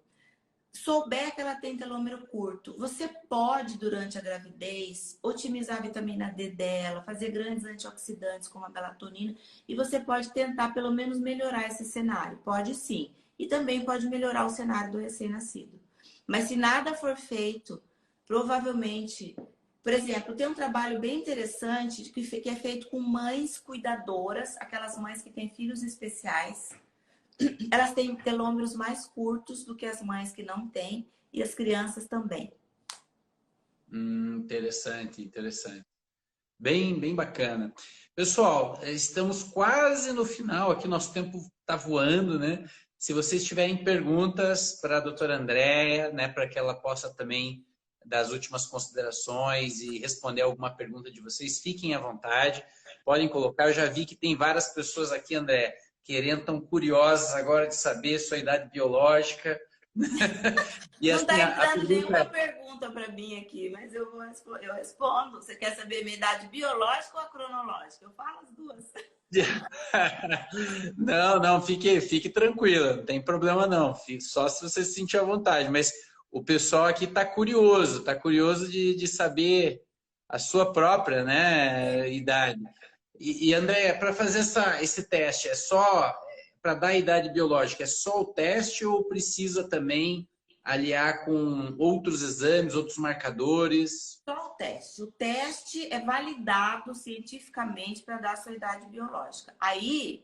souber que ela tem telômero curto, você pode, durante a gravidez, otimizar a vitamina D dela, fazer grandes antioxidantes como a melatonina, e você pode tentar pelo menos melhorar esse cenário. Pode sim. E também pode melhorar o cenário do recém-nascido. Mas se nada for feito, provavelmente, por exemplo, tem um trabalho bem interessante que é feito com mães cuidadoras, aquelas mães que têm filhos especiais. Elas têm telômeros mais curtos do que as mães que não têm e as crianças também. Interessante, interessante. Bem, bem bacana. Pessoal, estamos quase no final aqui, nosso tempo está voando, né? Se vocês tiverem perguntas para a doutora Andréia, né, para que ela possa também dar as últimas considerações e responder alguma pergunta de vocês, fiquem à vontade, podem colocar. Eu já vi que tem várias pessoas aqui, André, querendo, tão curiosas agora de saber sua idade biológica. E Não assim, está a entrando pergunta nenhuma pergunta para mim aqui, mas eu respondo. Você quer saber minha idade biológica ou a cronológica? Eu falo as duas. Não, não, fique tranquila, não tem problema não. Só se você se sentir à vontade. Mas o pessoal aqui está curioso de saber a sua própria, né, idade. E André, para fazer esse teste, é só para dar a idade biológica, é só o teste ou precisa também aliar com outros exames, outros marcadores? Só o teste. O teste é validado cientificamente para dar a sua idade biológica. Aí,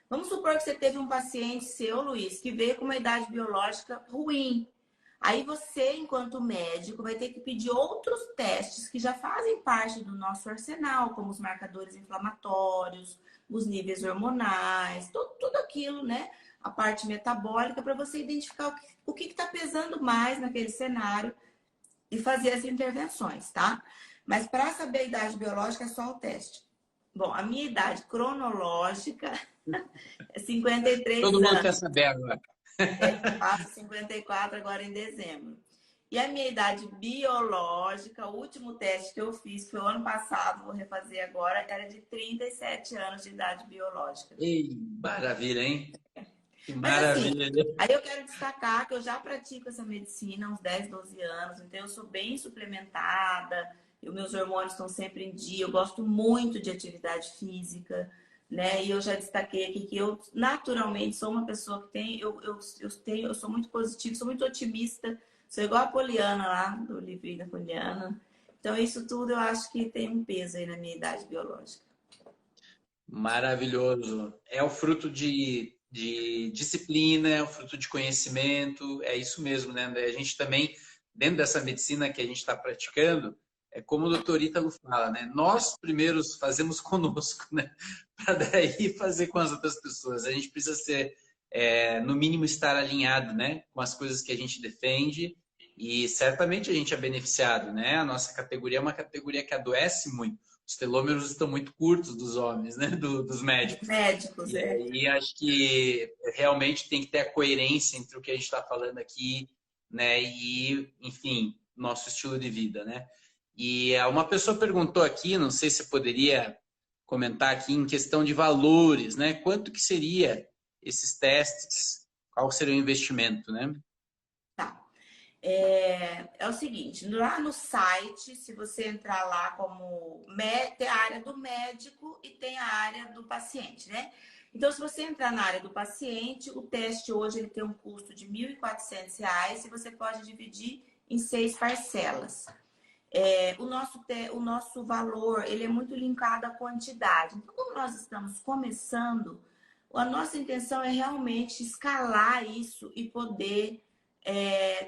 vamos supor que você teve um paciente seu, Luiz, que veio com uma idade biológica ruim. Aí você, enquanto médico, vai ter que pedir outros testes que já fazem parte do nosso arsenal, como os marcadores inflamatórios, os níveis hormonais, tudo aquilo, né? A parte metabólica, para você identificar o que está pesando mais naquele cenário e fazer as intervenções, tá? Mas para saber a idade biológica é só o teste. Bom, a minha idade cronológica é 53 Todo mundo quer anos. saber agora. Faço 54 agora em dezembro. E a minha idade biológica, o último teste que eu fiz foi o ano passado, vou refazer agora, era de 37 anos de idade biológica. Ei, maravilha, hein? Que Mas assim, maravilha. aí eu quero destacar que eu já pratico essa medicina há uns 10, 12 anos, então eu sou bem suplementada, e os meus hormônios estão sempre em dia, eu gosto muito de atividade física, né? E eu já destaquei aqui que eu naturalmente sou uma pessoa que tem, eu sou muito positiva, sou muito otimista, sou igual a Poliana lá, do livrinho da Poliana. Então, isso tudo eu acho que tem um peso aí na minha idade biológica. Maravilhoso. É o fruto de disciplina, é o fruto de conhecimento, é isso mesmo, né, André? A gente também, dentro dessa medicina que a gente está praticando, é como o doutor Ítalo fala, né? Nós primeiros fazemos conosco, né? Para daí fazer com as outras pessoas. A gente precisa ser, no mínimo, estar alinhado, né? Com as coisas que a gente defende e certamente a gente é beneficiado, né? A nossa categoria é uma categoria que adoece muito. Os telômeros estão muito curtos dos homens, né? Dos médicos. Médicos, E é. aí acho que realmente tem que ter a coerência entre o que a gente está falando aqui, né? E, enfim, nosso estilo de vida, né? E uma pessoa perguntou aqui, não sei se poderia comentar aqui em questão de valores, né? Quanto que seria esses testes? Qual seria o investimento, né? Tá. É o seguinte, lá no site, se você entrar lá como tem a área do médico e tem a área do paciente, né? Então, se você entrar na área do paciente, o teste hoje ele tem um custo de R$ 1.400 e você pode dividir em 6 parcelas. O nosso valor ele é muito linkado à quantidade. Então, como nós estamos começando, a nossa intenção é realmente escalar isso e poder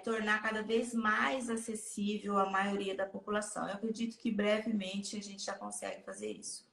tornar cada vez mais acessível à maioria da população. Eu acredito que brevemente a gente já consegue fazer isso.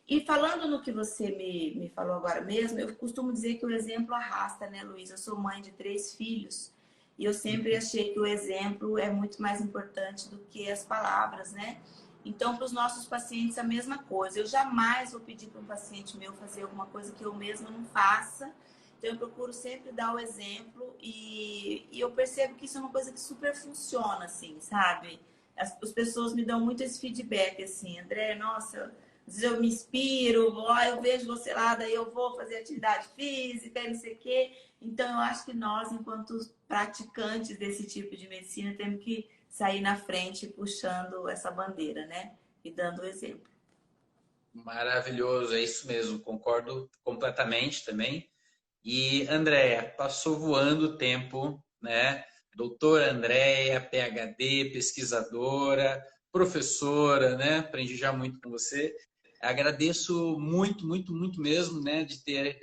E falando no que você me falou agora mesmo, eu costumo dizer que o exemplo arrasta, né, Luiz? Eu sou mãe de 3 filhos e eu sempre achei que o exemplo é muito mais importante do que as palavras, né? Então, para os nossos pacientes, a mesma coisa. Eu jamais vou pedir para um paciente meu fazer alguma coisa que eu mesma não faça. Então, eu procuro sempre dar o exemplo e eu percebo que isso é uma coisa que super funciona, assim, sabe? As pessoas me dão muito esse feedback, assim, André, nossa, às vezes eu me inspiro, eu vejo você lá, daí eu vou fazer atividade física e não sei o quê. Então, eu acho que nós, enquanto praticantes desse tipo de medicina, temos que sair na frente puxando essa bandeira, né? E dando o exemplo. Maravilhoso, é isso mesmo, concordo completamente também. E, Andréia, passou voando o tempo, né? Doutora Andréia, PhD, pesquisadora, professora, né? Aprendi já muito com você. Agradeço muito, muito, muito mesmo, né, de ter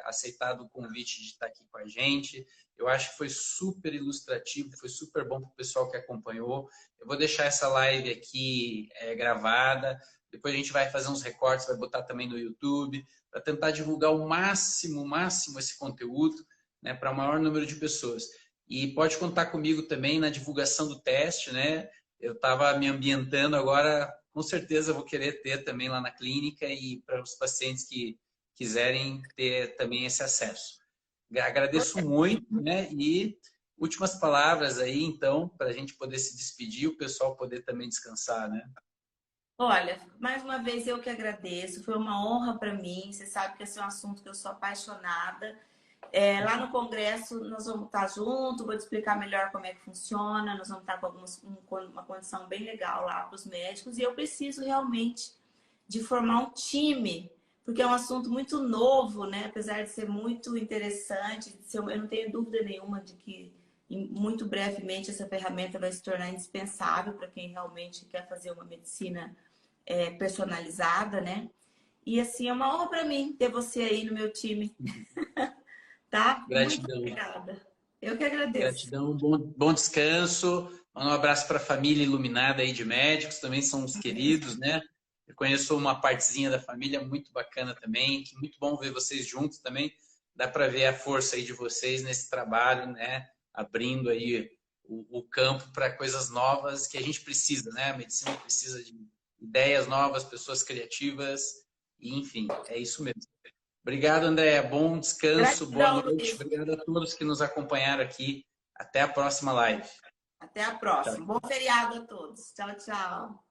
aceitado o convite de estar aqui com a gente. Eu acho que foi super ilustrativo, foi super bom para o pessoal que acompanhou. Eu vou deixar essa live aqui gravada. Depois a gente vai fazer uns recortes, vai botar também no YouTube, para tentar divulgar o máximo esse conteúdo, né, para o maior número de pessoas. E pode contar comigo também na divulgação do teste, né? Eu estava me ambientando agora, com certeza vou querer ter também lá na clínica e para os pacientes que quiserem ter também esse acesso. Agradeço muito, né? E últimas palavras aí, então, para a gente poder se despedir, o pessoal poder também descansar, né? Olha, mais uma vez eu que agradeço, foi uma honra para mim. Você sabe que esse é um assunto que eu sou apaixonada. Lá no congresso nós vamos estar juntos, vou te explicar melhor como é que funciona. Nós vamos estar com uma condição bem legal lá para os médicos e eu preciso realmente de formar um time, porque é um assunto muito novo, né? Apesar de ser muito interessante, eu não tenho dúvida nenhuma de que muito brevemente essa ferramenta vai se tornar indispensável para quem realmente quer fazer uma medicina personalizada, né? E assim, é uma honra para mim ter você aí no meu time, tá? Muito Gratidão. obrigada. Eu que agradeço. Gratidão, bom descanso. Um abraço para a família iluminada aí de médicos, também são os queridos, né? Eu conheço uma partezinha da família muito bacana também, que muito bom ver vocês juntos também. Dá para ver a força aí de vocês nesse trabalho, né? Abrindo aí o campo para coisas novas que a gente precisa, né? A medicina precisa de ideias novas, pessoas criativas, e enfim, é isso mesmo. Obrigado, André. Bom descanso, boa Gratidão, noite. Luiz. Obrigado a todos que nos acompanharam aqui. Até a próxima live. Até a Tchau. próxima. Bom feriado a todos. Tchau, tchau.